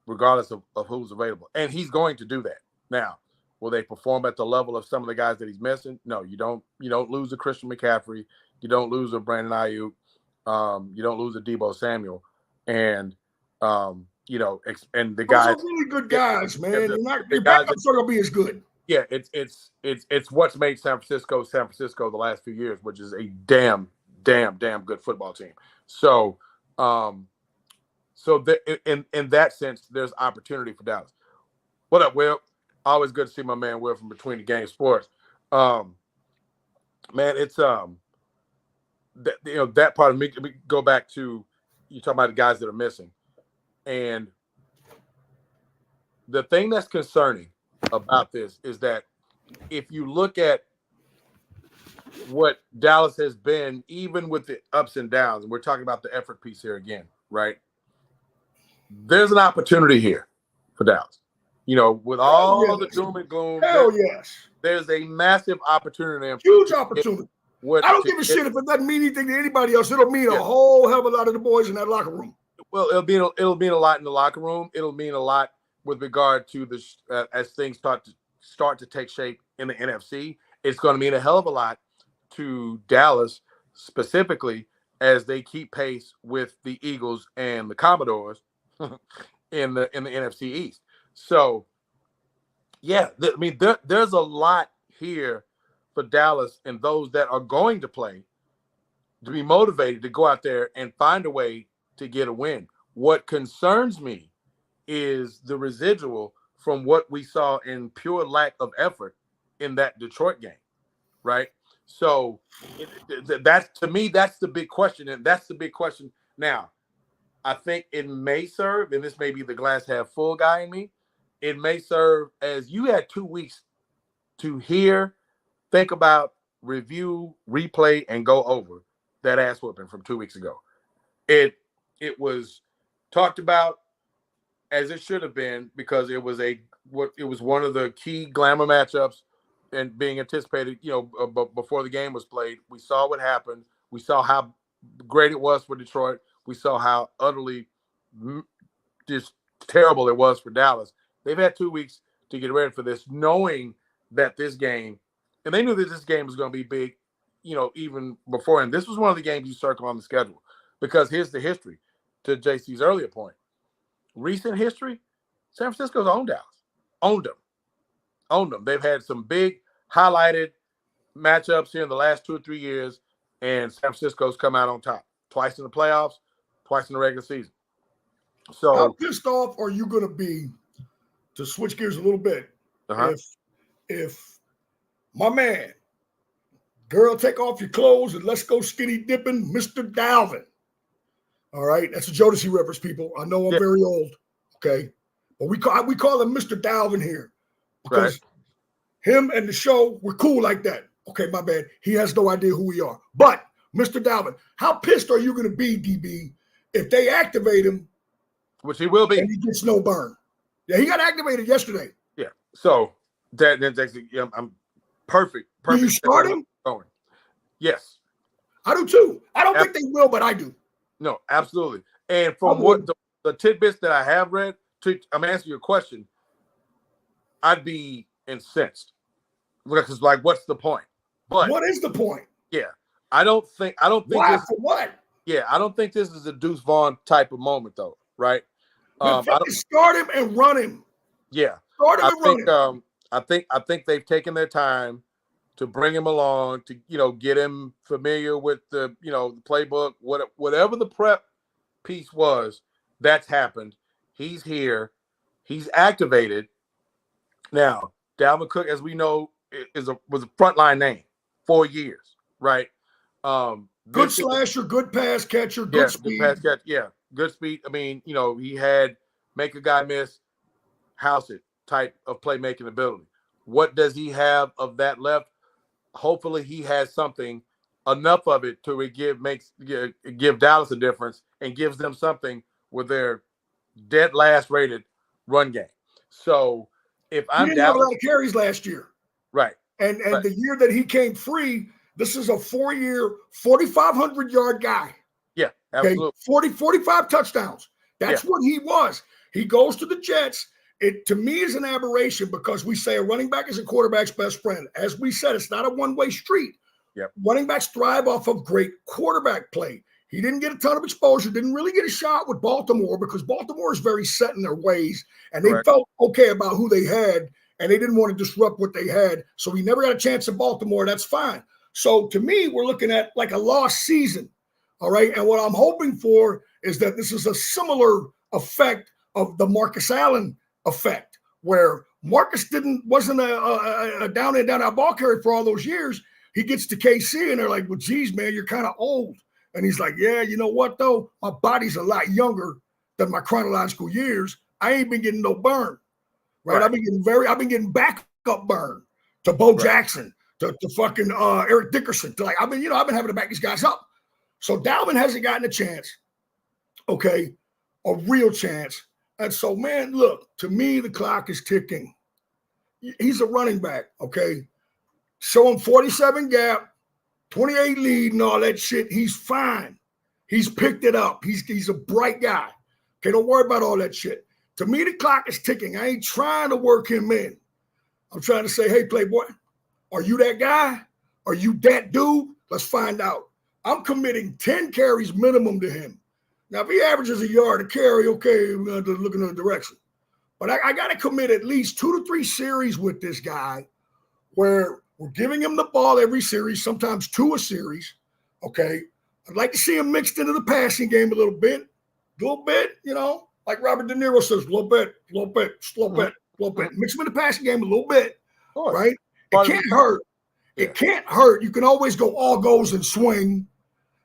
regardless of who's available. And he's going to do that. Now, will they perform at the level of some of the guys that he's missing? No, you don't. You don't lose a Christian McCaffrey. You don't lose a Brandon Ayuk. You don't lose a Debo Samuel. And and the Those guys are really good guys, man. Your guys backups are gonna be as good. yeah, it's what's made San Francisco the last few years, which is a damn good football team. So, in that sense, there's opportunity for Dallas. What up, Will? Always good to see my man Will from Between the Game Sports. Man, it's that part of me. We go back to you talking about the guys that are missing, and the thing that's concerning about this is that if you look at what Dallas has been, even with the ups and downs, and we're talking about the effort piece here again, right? There's an opportunity here for Dallas. With all the doom and gloom, there's a massive opportunity. Huge opportunity. I don't give a shit if it doesn't mean anything to anybody else. It'll mean a whole hell of a lot of the boys in that locker room. Well, it'll mean a lot in the locker room. It'll mean a lot with regard to the as things start to take shape in the NFC. It's going to mean a hell of a lot to Dallas specifically as they keep pace with the Eagles and the Commodores in the NFC East. So, yeah, there's a lot here for Dallas and those that are going to play to be motivated to go out there and find a way to get a win. What concerns me is the residual from what we saw in pure lack of effort in that Detroit game, right? So that's, to me, that's the big question. And that's the big question. Now, I think it may serve, and this may be the glass half full guy in me, it may serve as you had 2 weeks to hear, think about, review, replay, and go over that ass whooping from 2 weeks ago. It was talked about as it should have been because it was one of the key glamour matchups and being anticipated, before the game was played. We saw what happened. We saw how great it was for Detroit. We saw how utterly just terrible it was for Dallas. They've had 2 weeks to get ready for this, knowing that this game, and they knew that this game was going to be big, even before. And this was one of the games you circle on the schedule because here's the history. To JC's earlier point, recent history, San Francisco's owned Dallas, owned them. They've had some big highlighted matchups here in the last 2 or 3 years, and San Francisco's come out on top twice in the playoffs, twice in the regular season. So, how pissed off are you going to be, to switch gears a little bit, if my man, girl, take off your clothes and let's go skinny dipping, Mr. Dalvin. All right, that's a Jodeci reference, people. I know I'm very old, okay, but we call him Mr. Dalvin here because him and the show, we're cool like that. Okay, my bad. He has no idea who we are. But Mr. Dalvin, how pissed are you going to be, DB, if they activate him? Which he will be. And he gets no burn. Yeah, he got activated yesterday. Yeah. So that's I'm perfect. Do you start him? Going. Yes. I do too. I don't think they will, but I do. No, absolutely. And from what the tidbits that I have read, I'm answering your question, I'd be incensed. Because what's the point? But what is the point? Yeah. I don't think why? this, for what? Yeah, I don't think this is a Deuce Vaughn type of moment though, right? Start him and run him. Yeah. Start him and run him. I think they've taken their time to bring him along, to get him familiar with the the playbook, whatever the prep piece was, that's happened. He's here, he's activated. Now, Dalvin Cook, as we know, was a frontline name 4 years, right? Good slasher, good pass catcher, good speed. Good pass catch, good speed. I mean, he had make a guy miss. house it type of playmaking ability. What does he have of that left? Hopefully he has something, enough of it to give Dallas a difference and gives them something with their dead last rated run game. So if He I'm didn't have a lot Dallas, of carries last year. right. And Right. the year that he came free, this is a 4-year, 4,500-yard guy. Yeah, Okay, absolutely. 45 touchdowns. That's Yeah. what he was. He goes to the Jets. It, to me, is an aberration because we say a running back is a quarterback's best friend. As we said, it's not a one-way street. Yep. Running backs thrive off of great quarterback play. He didn't get a ton of exposure, didn't really get a shot with Baltimore because Baltimore is very set in their ways, and they Correct. felt okay about who they had, and they didn't want to disrupt what they had. So he never got a chance in Baltimore. That's fine. So to me, we're looking at like a lost season. All right. And what I'm hoping for is that this is a similar effect of the Marcus Allen effect, where Marcus wasn't a down and down out ball carrier for all those years. He gets to KC and they're like, well, geez, man, you're kind of old. And he's like, yeah, you know what, though? My body's a lot younger than my chronological years. I ain't been getting no burn. Right. I've been getting backup burn to Bo Jackson, to fucking Eric Dickerson. To I've been having to back these guys up. So Dalvin hasn't gotten a chance, okay, a real chance. And so, man, look, to me, the clock is ticking. He's a running back, okay? Show him 47 gap, 28 lead and all that shit. He's fine. He's picked it up. He's a bright guy. Okay, don't worry about all that shit. To me, the clock is ticking. I ain't trying to work him in. I'm trying to say, hey, Playboy, are you that guy? Are you that dude? Let's find out. I'm committing 10 carries minimum to him. Now, if he averages a yard a carry, okay, we're going to look in the direction. But I got to commit at least 2 to 3 series with this guy where we're giving him the ball every series, sometimes 2 a series, okay? I'd like to see him mixed into the passing game a little bit, like Robert De Niro says, a little bit. Mix him in the passing game a little bit, right? It can't hurt. It can't hurt. You can always go all goes and swing.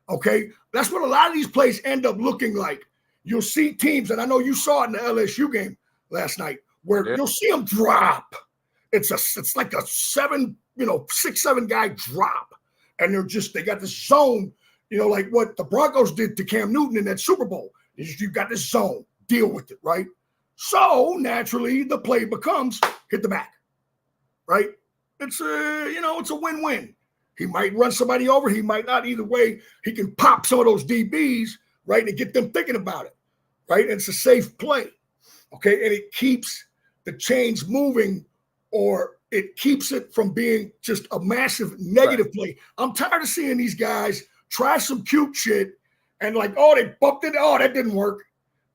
Okay. That's what a lot of these plays end up looking like. You'll see teams, and I know you saw it in the LSU game last night, where you'll see them drop. It's like a 6-7 guy drop. And they got this zone, like what the Broncos did to Cam Newton in that Super Bowl. You've got this zone, deal with it, right? So naturally the play becomes hit the back, right? It's a win-win. He might run somebody over. He might not. Either way, he can pop some of those DBs, right, and get them thinking about it, right? And it's a safe play, okay? And it keeps the chains moving, or it keeps it from being just a massive negative play. I'm tired of seeing these guys try some cute shit and like, oh, they bumped it. Oh, that didn't work,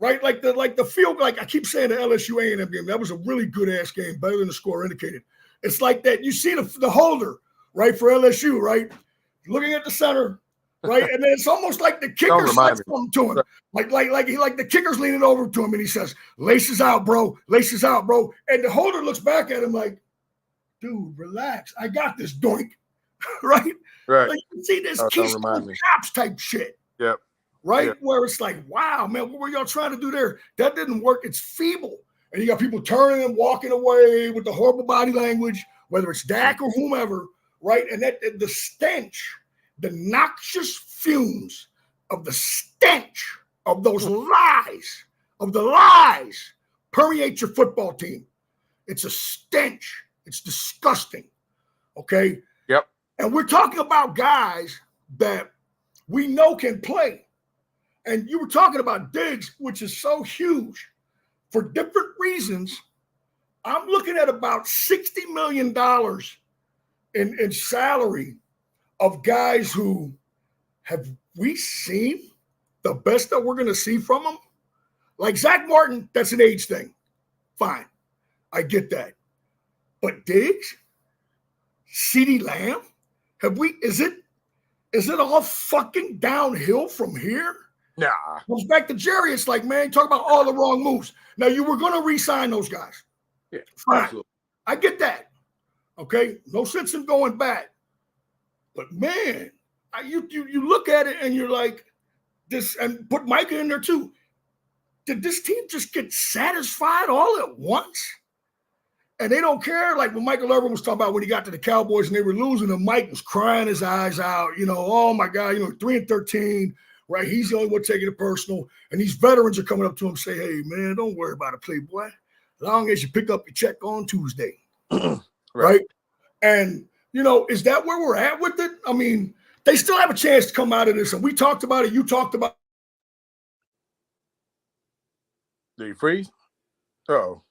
right? Like the field, like I keep saying the LSU A&M game, that was a really good-ass game, better than the score indicated. It's like that. You see the holder, right, for LSU, right? Looking at the center, right? And then it's almost like the kicker says something to him. Like the kicker's leaning over to him and he says, laces out, bro. Laces out, bro. And the holder looks back at him like, dude, relax. I got this, doink. Right? Right. Like, you see this Keystone Cops type shit. Yep. Right? Yep. Where it's like, wow, man, what were y'all trying to do there? That didn't work. It's feeble. And you got people turning and walking away with the horrible body language, whether it's Dak or whomever, right? And that the stench, the noxious fumes of the stench of those lies, permeate your football team. It's a stench. It's disgusting. Okay? Yep. And we're talking about guys that we know can play. And you were talking about Diggs, which is so huge. For different reasons, I'm looking at about $60 million in salary of guys who have we seen the best that we're going to see from them? Like Zach Martin, that's an age thing. Fine. I get that. But Diggs, CeeDee Lamb, is it all fucking downhill from here? Nah. Goes back to Jerry. It's like, man, talk about all the wrong moves. Now, you were going to re-sign those guys. Yeah, fine. absolutely. I get that. Okay? No sense in going back. But, man, you look at it and you're like, this, and put Micah in there too. did this team just get satisfied all at once? And they don't care. Like when Michael Irvin was talking about when he got to the Cowboys and they were losing, and Mike was crying his eyes out. Oh my God, 3-13, right? He's the only one taking it personal. And these veterans are coming up to him and say, hey, man, don't worry about it, Playboy. As long as you pick up your check on Tuesday. Right? And, is that where we're at with it? I mean, they still have a chance to come out of this. And we talked about it. You talked about it. Did you freeze? Oh.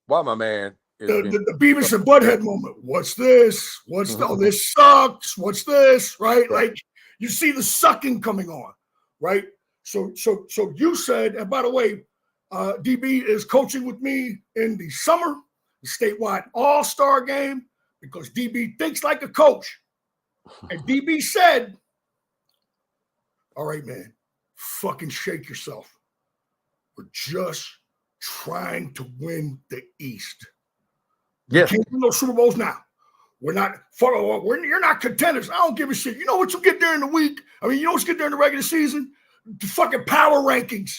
Why, my man? The Beavis and Butthead moment. What's this? This sucks. What's this? Right? Like you see the sucking coming on, right? So you said, and by the way, DB is coaching with me in the summer, the statewide all-star game, because DB thinks like a coach. And DB said, all right, man, fucking shake yourself. We're just trying to win the East. Yeah. Can't win no Super Bowls now. You're not contenders. I don't give a shit. You know what you get during the week? I mean, you know what you get during the regular season? The fucking power rankings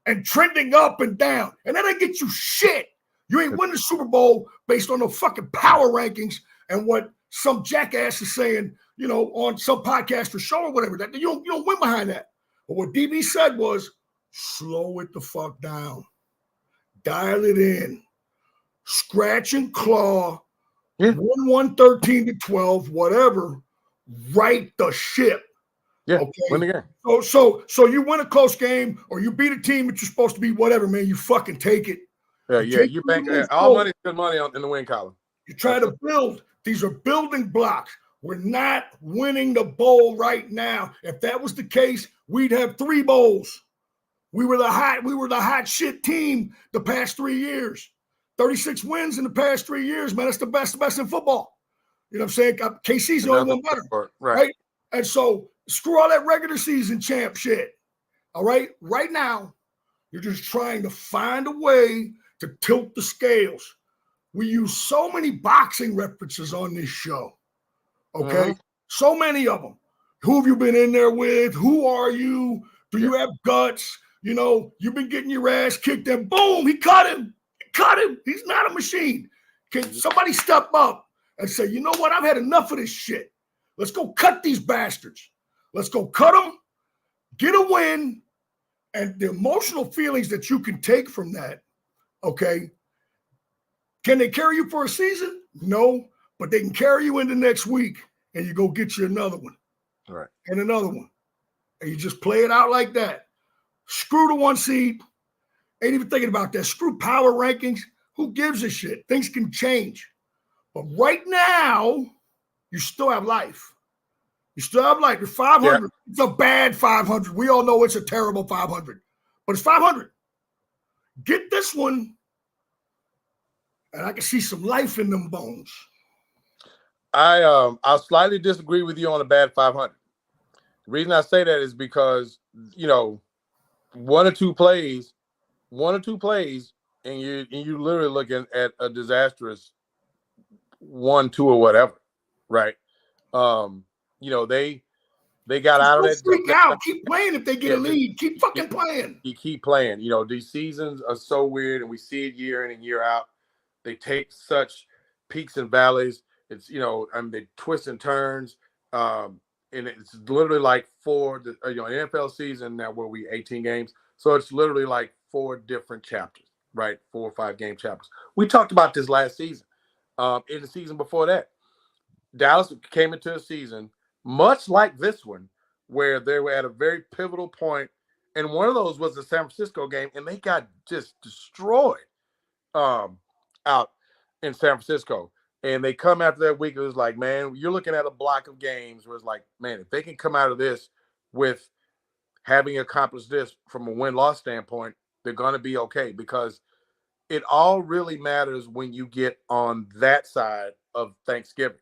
and trending up and down. And that ain't get you shit. You ain't win the Super Bowl based on the fucking power rankings and what some jackass is saying, on some podcast or show or whatever. That you don't win behind that. But what DB said was, slow it the fuck down. Dial it in. Scratch and claw. Yeah. 1-13-12, whatever. Right the ship. Yeah. Okay. Win the game. So you win a close game or you beat a team that you're supposed to be, whatever, man. You fucking take it. You bank all money is good money in the win column. You're trying to build. These are building blocks. We're not winning the bowl right now. If that was the case, we'd have 3 bowls. We were the hot shit team the past 3 years. 36 wins in the past 3 years, man. That's the best in football. You know what I'm saying? KC's the only one better. Right? And so screw all that regular season champ shit. All right? Right now, you're just trying to find a way to tilt the scales. We use so many boxing references on this show. Okay? So many of them. Who have you been in there with? Who are you? Do you have guts? You've been getting your ass kicked and boom, he cut him. He's not a machine. Can somebody step up and say, you know what? I've had enough of this shit. Let's go cut these bastards. Let's go cut them, get a win, and the emotional feelings that you can take from that, okay? Can they carry you for a season? No, but they can carry you into next week, and you go get you another one. All right. And another one. And you just play it out like that. Screw the 1 seed. Ain't even thinking about that. Screw power rankings. Who gives a shit? Things can change. But right now, you still have life. You're 500. Yeah. It's a bad 500. We all know it's a terrible 500. But it's 500. Get this one, and I can see some life in them bones. I'll slightly disagree with you on a bad 500. The reason I say that is because, one or two plays, and you literally looking at a disastrous 1-2 or whatever, right? They got out of that. Freak out. Keep playing if they get a lead. Keep fucking playing. You keep playing. These seasons are so weird, and we see it year in and year out. They take such peaks and valleys. It's they twist and turns. And it's literally like an NFL season now where we 18 games. So it's literally like 4 different chapters, right? 4 or 5 game chapters. We talked about this last season. In the season before that, Dallas came into a season much like this one, where they were at a very pivotal point, and one of those was the San Francisco game, and they got just destroyed out in San Francisco. And they come after that week, it was like, man, you're looking at a block of games where it's like, man, if they can come out of this with having accomplished this from a win-loss standpoint, they're going to be okay, because it all really matters when you get on that side of Thanksgiving.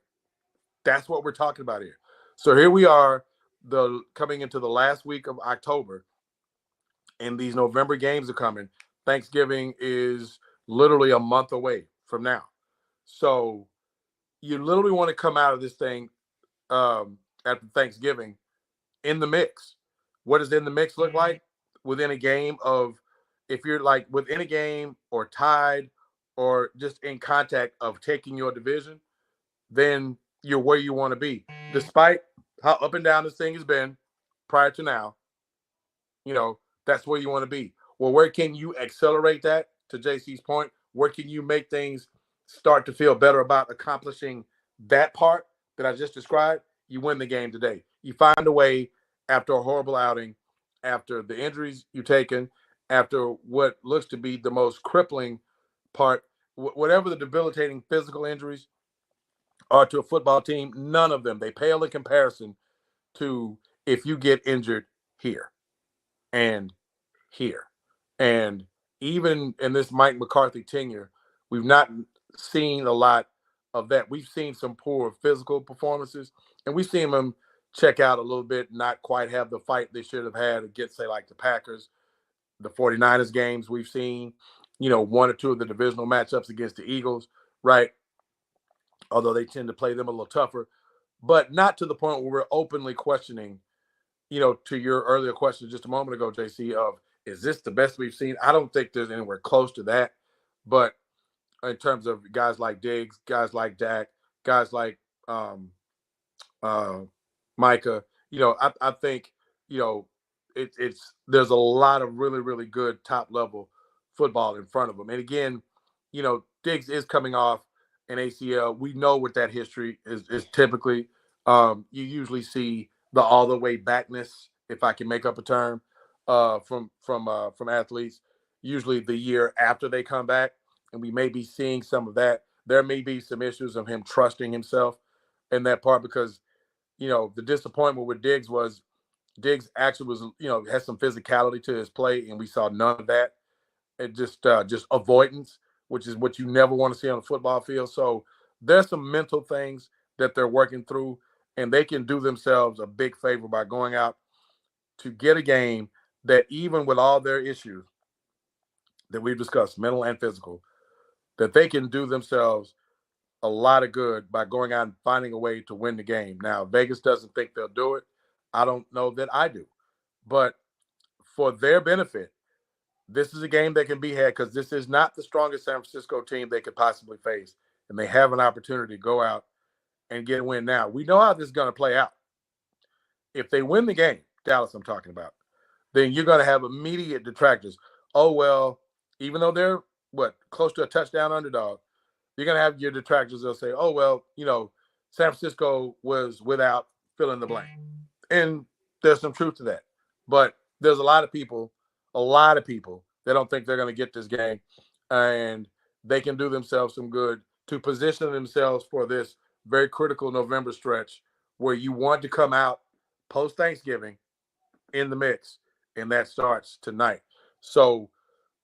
That's what we're talking about here. So here we are, coming into the last week of October, and these November games are coming. Thanksgiving is literally a month away from now. So you literally want to come out of this thing after Thanksgiving in the mix. What does in the mix look like? within a game of, if you're like within a game or tied or just in contact of taking your division, then you're where you want to be. Despite how up and down this thing has been prior to now, that's where you want to be. Well, where can you accelerate that? To JC's point, where can you make things start to feel better about accomplishing that part that I just described? You win the game today. You find a way after a horrible outing, after the injuries you've taken, after what looks to be the most crippling part, whatever the debilitating physical injuries are to a football team, none of them, they pale in comparison to if you get injured here and here. And even in this Mike McCarthy tenure, we've not seen a lot of that. We've seen some poor physical performances, and we've seen them check out a little bit, not quite have the fight they should have had against, say, like the Packers, the 49ers games we've seen, one or two of the divisional matchups against the Eagles, right? Although they tend to play them a little tougher, but not to the point where we're openly questioning, to your earlier question just a moment ago, JC, of is this the best we've seen? I don't think there's anywhere close to that. But in terms of guys like Diggs, guys like Dak, guys like uh, Micah, I think, it's there's a lot of really, really good top level football in front of them. And again, Diggs is coming off an ACL. We know what that history is typically. You usually see the all the way backness, if I can make up a term, from athletes. Usually the year after they come back, and we may be seeing some of that. There may be some issues of him trusting himself in that part because the disappointment with Diggs was Diggs actually was had some physicality to his play, and we saw none of that. It just avoidance, which is what you never want to see on a football field. So there's some mental things that they're working through, and they can do themselves a big favor by going out to get a game that, even with all their issues that we've discussed, mental and physical, that they can do themselves a lot of good by going out and finding a way to win the game. Now, Vegas doesn't think they'll do it. I don't know that I do. But for their benefit, this is a game that can be had because this is not the strongest San Francisco team they could possibly face. And they have an opportunity to go out and get a win now. We know how this is going to play out. If they win the game, Dallas I'm talking about, then you're going to have immediate detractors. Oh, well, even though they're, close to a touchdown underdog, you're going to have your detractors. They'll say, oh, well, San Francisco was without fill in the blank. And there's some truth to that. But there's a lot of people that don't think they're going to get this game. And they can do themselves some good to position themselves for this very critical November stretch where you want to come out post-Thanksgiving in the mix. And that starts tonight. So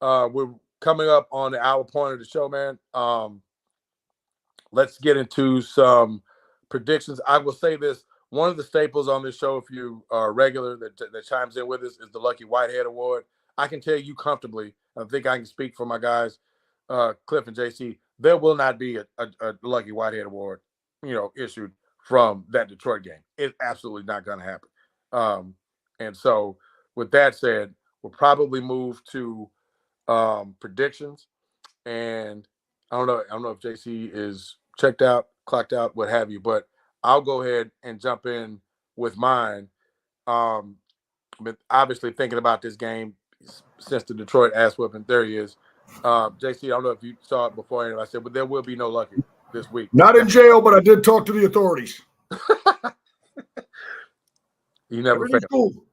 we're coming up on the hour point of the show, man. Let's get into some predictions. I will say this. One of the staples on this show, if you are regular that chimes in with us, is the Lucky Whitehead Award. I can tell you comfortably, I think I can speak for my guys, Cliff and JC, there will not be a Lucky Whitehead Award, issued from that Detroit game. It's absolutely not going to happen. And so with that said, we'll probably move to predictions. And I don't know if JC is checked out, clocked out, what have you, but I'll go ahead and jump in with mine. But obviously thinking about this game since the Detroit ass whipping. There he is. JC, I don't know if you saw it before. I said, but there will be no Lucky this week. Not in jail, but I did talk to the authorities. You never Everything's fail. cool.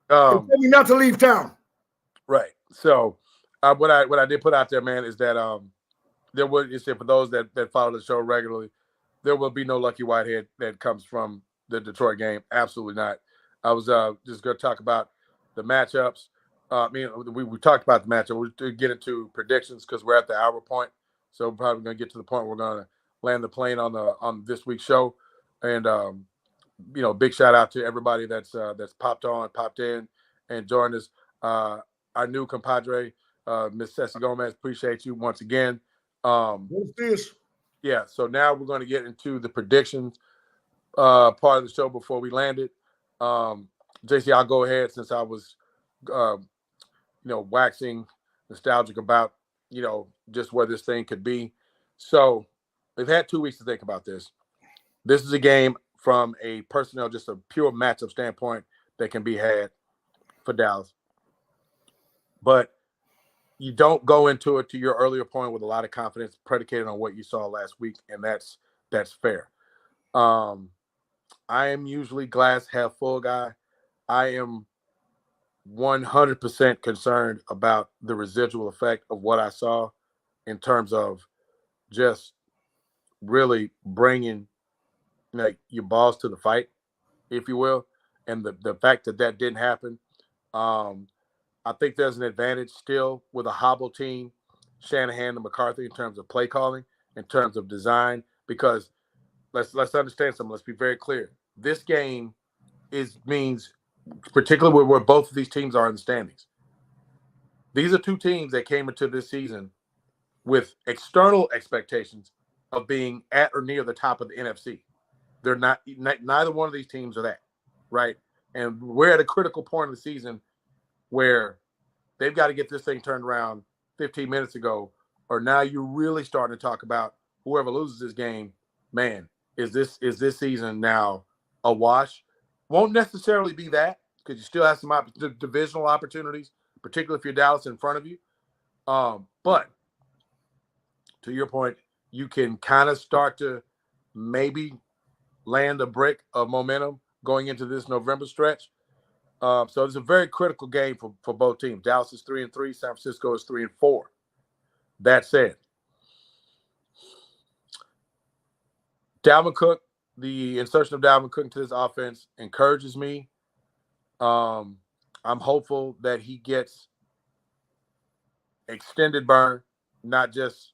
They told me not to leave town. Right. So what I did put out there, man, is that there will, for those that follow the show regularly, there will be no Lucky Whitehead that comes from the Detroit game. Absolutely not. I was just going to talk about the matchups. We talked about the matchup. We'll get into predictions because we're at the hour point. So we're probably going to get to the point where we're going to land the plane on this week's show. And big shout out to everybody that's popped in, and joined us. Our new compadre, Miss Ceci Gomez. Appreciate you once again. What's this? Yeah. So now we're going to get into the predictions part of the show before we landed. JC, I'll go ahead since I was waxing nostalgic about, just where this thing could be. So they've had 2 weeks to think about this. This is a game from a personnel, just a pure matchup standpoint that can be had for Dallas. But you don't go into it, to your earlier point, with a lot of confidence predicated on what you saw last week, and that's fair. I am usually glass half full guy. I am 100% concerned about the residual effect of what I saw in terms of just really bringing your balls to the fight, if you will, and the fact that didn't happen. I think there's an advantage still with a hobble team, Shanahan and McCarthy, in terms of play calling, in terms of design, because let's understand something. Let's be very clear. This game means, particularly where both of these teams are in the standings. These are two teams that came into this season with external expectations of being at or near the top of the NFC. They're not, neither one of these teams are that, right? And we're at a critical point of the season where they've got to get this thing turned around 15 minutes ago, or now you're really starting to talk about whoever loses this game, man, is this season now a wash? Won't necessarily be that, because you still have some divisional opportunities, particularly if you're Dallas in front of you. But to your point, you can kind of start to maybe land a brick of momentum going into this November stretch. So it's a very critical game for both teams. Dallas is 3-3. San Francisco is 3-4. That said, Dalvin Cook, the insertion of Dalvin Cook into this offense encourages me. I'm hopeful that he gets extended burn, not just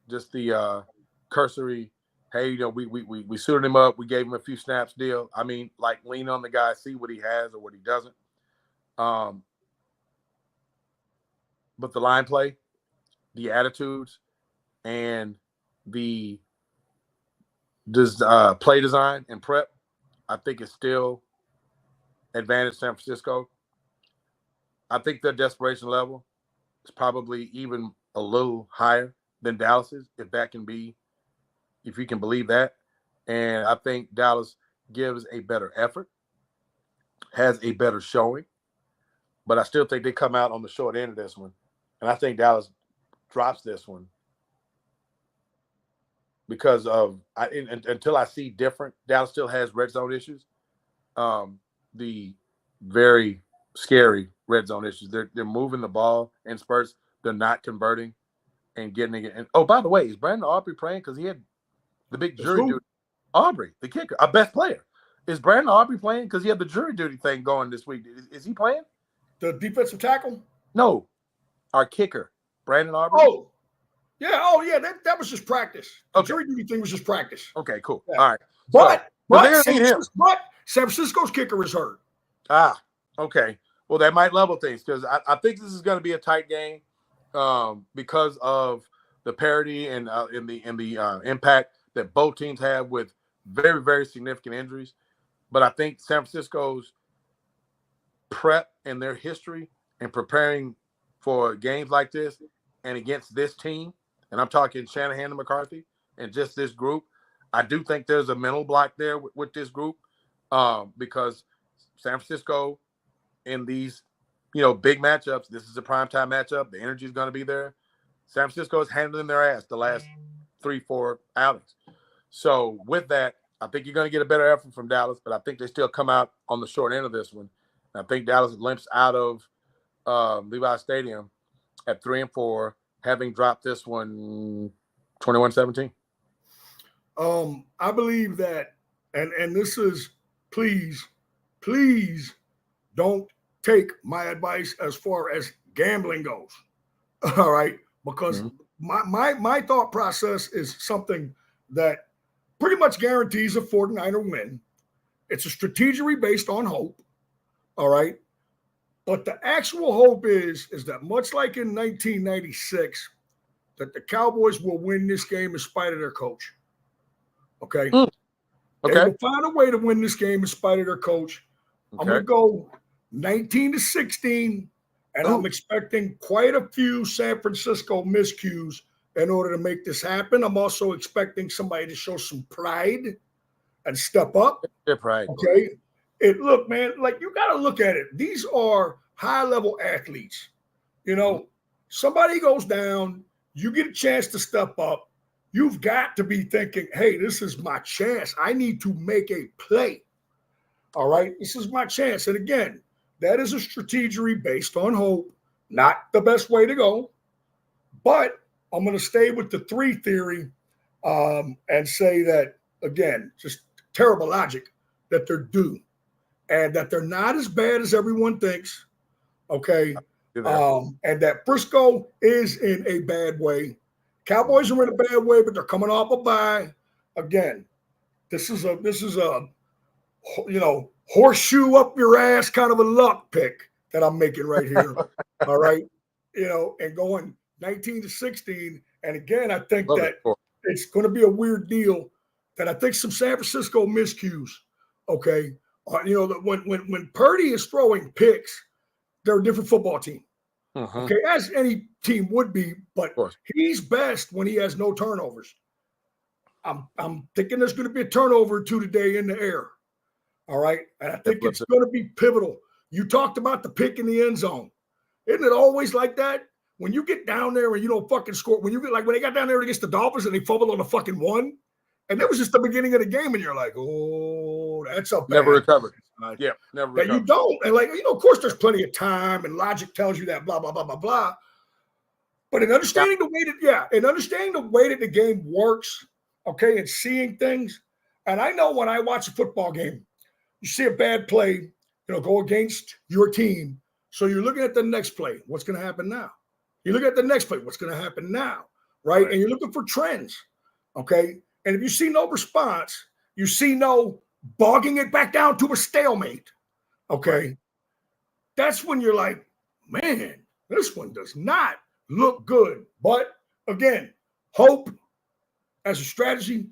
just the cursory. Hey, we suited him up. We gave him a few snaps deal. I mean, like, lean on the guy, see what he has or what he doesn't. But the line play, the attitudes, and the play design and prep, I think is still advantage San Francisco. I think their desperation level is probably even a little higher than Dallas's, if you can believe that. And I think Dallas gives a better effort, has a better showing, but I still think they come out on the short end of this one. And I think Dallas drops this one because of until I see different. Dallas still has red zone issues, the very scary red zone issues. They're moving the ball in spurts. They're not converting and getting it. And, oh, by the way, is Brandon Aubrey playing? Because he had the big jury duty. Aubrey, the kicker, our best player. Is Brandon Aubrey playing? Because he had the jury duty thing going this week. Is he playing? The defensive tackle? No, our kicker, Brandon Aubrey. Oh, yeah. That was just practice. The jury duty thing was just practice. Okay, cool. Yeah. All right. But San Francisco's kicker is hurt. Okay. Well, that might level things, because I think this is going to be a tight game because of the parity and in the impact that both teams have with very, very significant injuries. But I think San Francisco's prep and their history and preparing for games like this and against this team, and I'm talking Shanahan and McCarthy and just this group, I do think there's a mental block there with this group because San Francisco in these, big matchups, this is a primetime matchup. The energy is going to be there. San Francisco is handling their ass the last 3-4 outings. So with that, I think you're going to get a better effort from Dallas, but I think they still come out on the short end of this one. And I think Dallas limps out of Levi Stadium at 3-4, having dropped this one 21-17. I believe that, and this is, please don't take my advice as far as gambling goes. All right, because my thought process is something that pretty much guarantees a 49er win. It's a strategy based on hope. All right. But the actual hope is that much like in 1996, that the Cowboys will win this game in spite of their coach. Okay. Okay. They will find a way to win this game in spite of their coach. Okay. I'm going to go 19-16, And I'm expecting quite a few San Francisco miscues in order to make this happen. I'm also expecting somebody to show some pride and step up. Yeah, pride. Okay. Look, man, like you got to look at it. These are high level athletes. You know, somebody goes down, you get a chance to step up. You've got to be thinking, hey, this is my chance. I need to make a play. All right. This is my chance. And again, that is a strategy based on hope, not the best way to go. But I'm going to stay with the 3 theory and say that, again, just terrible logic that they're due and that they're not as bad as everyone thinks. Okay. And that Frisco is in a bad way. Cowboys are in a bad way, but they're coming off a bye. Again, this is a horseshoe up your ass kind of a luck pick that I'm making right here. All right. And going 19-16. And again, I think it's going to be a weird deal that I think some San Francisco miscues. Okay. When Purdy is throwing picks, they're a different football team. Okay. As any team would be, but he's best when he has no turnovers. I'm thinking there's going to be a turnover or 2 today in the air. All right. And I think it's going to be pivotal. You talked about the pick in the end zone. Isn't it always like that? When you get down there and you don't fucking score, when they got down there against the Dolphins and they fumbled on the fucking 1, and that was just the beginning of the game, and you're like, oh, that's a bad never recovered. Yeah, never recovered. You don't. And of course, there's plenty of time, and logic tells you that, blah, blah, blah, blah, blah. But in understanding the way that the game works, okay, and seeing things, and I know when I watch a football game, you see a bad play, go against your team. So you're looking at the next play. What's going to happen now? You look at the next play. What's going to happen now? Right? And you're looking for trends. Okay. And if you see no response, you see no bogging it back down to a stalemate. Okay. That's when you're like, man, this one does not look good. But again, hope as a strategy,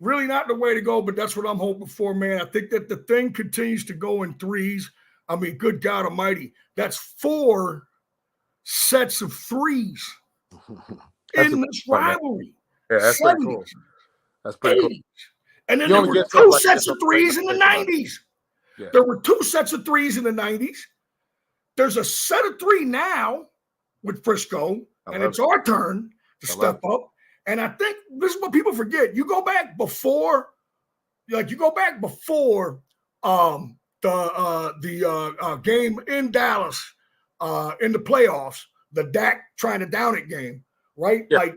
really not the way to go, but that's what I'm hoping for, man. I think that the thing continues to go in 3s. I mean, good God almighty, that's 4 sets of 3s in this rivalry. Yeah, that's 70s, pretty cool. That's pretty 80s. Cool. And then there were 2 sets of 3s in the 90s. Yeah. There were 2 sets of 3s in the 90s. There's a set of 3 now with Frisco, and it's our turn to step up. And I think this is what people forget. You go back before the game in Dallas in the playoffs, the Dak trying to down it game, right? Yeah. Like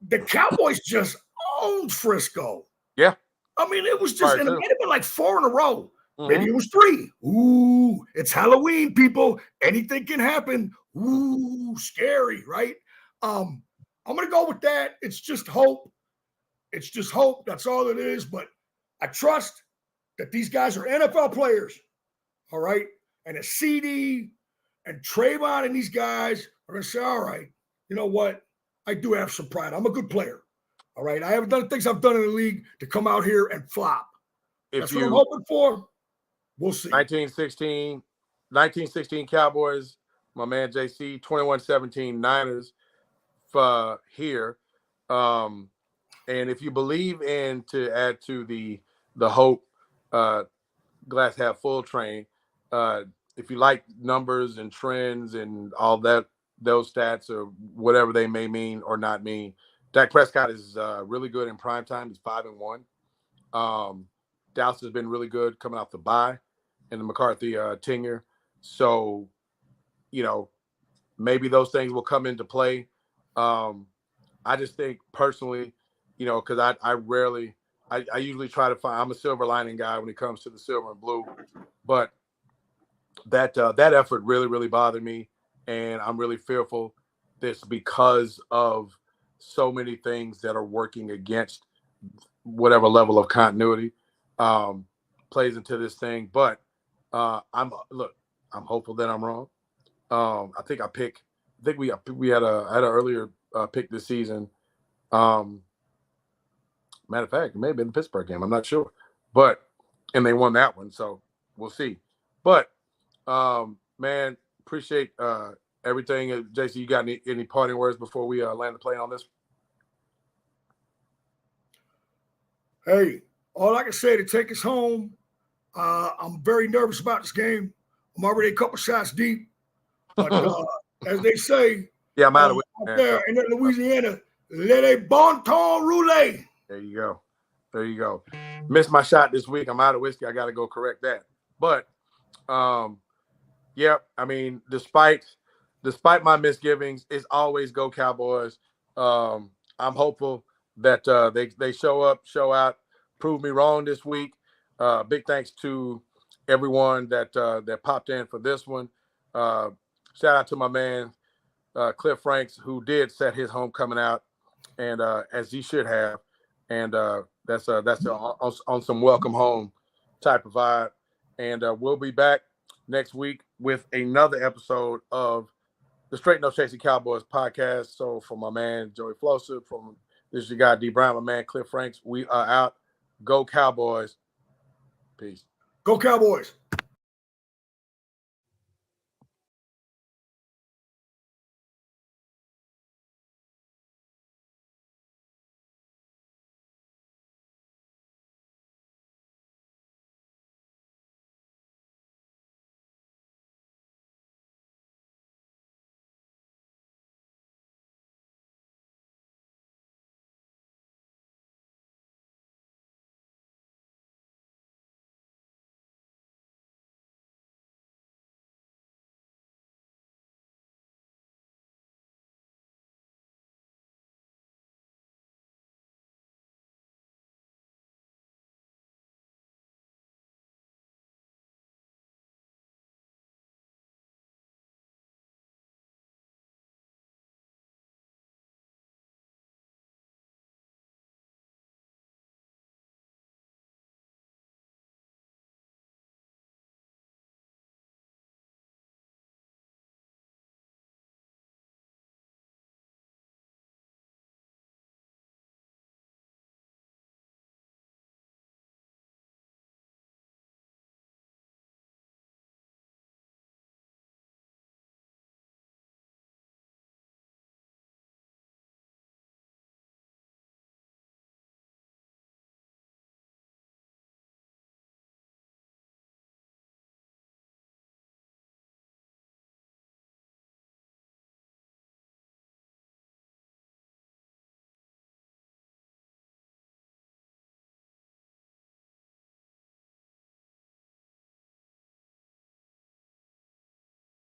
the Cowboys just owned Frisco. Yeah. I mean, it was just, and it might have been like 4 in a row. Maybe it was 3. Ooh, it's Halloween, people. Anything can happen. Ooh, scary, right? I'm going to go with that. It's just hope. It's just hope. That's all it is. But I trust that these guys are NFL players, all right? And a CD and Trayvon and these guys are going to say, all right, you know what? I do have some pride. I'm a good player, all right? I haven't done things I've done in the league to come out here and flop. That's what I'm hoping for. We'll see. 1916 Cowboys, my man JC, 21-17 Niners here. And if you believe in, to add to the hope, glass half full train, if you like numbers and trends and all that, those stats or whatever they may mean or not mean, Dak Prescott is really good in prime time. He's 5-1. Dallas has been really good coming off the bye and the McCarthy tenure. So, maybe those things will come into play. I just think personally, because I usually try to find, I'm a silver lining guy when it comes to the silver and blue, but that effort really, really bothered me. And I'm really fearful this because of so many things that are working against whatever level of continuity plays into this thing. But I'm hopeful that I'm wrong. I think we had an earlier pick this season. Matter of fact, it may have been the Pittsburgh game. I'm not sure, and they won that one, so we'll see. But man, appreciate everything. JC, you got any parting words before we land the plane on this? Hey, all I can say to take us home, I'm very nervous about this game. I'm already a couple shots deep. But as they say, yeah, I'm out of it. Out there in Louisiana, let a bon ton roulette. There you go. There you go. Missed my shot this week. I'm out of whiskey. I got to go correct that. But, yeah, I mean, despite my misgivings, it's always go Cowboys. I'm hopeful that they show up, show out, prove me wrong this week. Big thanks to everyone that popped in for this one. Shout out to my man Cliff Franks, who did set his homecoming out, and as he should have, and that's on some welcome home type of vibe. And we'll be back next week with another episode of the Straight No Chasing Cowboys podcast. So for my man Joey Flosa, from this is your guy D Brown, my man Cliff Franks, we are out. Go Cowboys. Peace. Go Cowboys.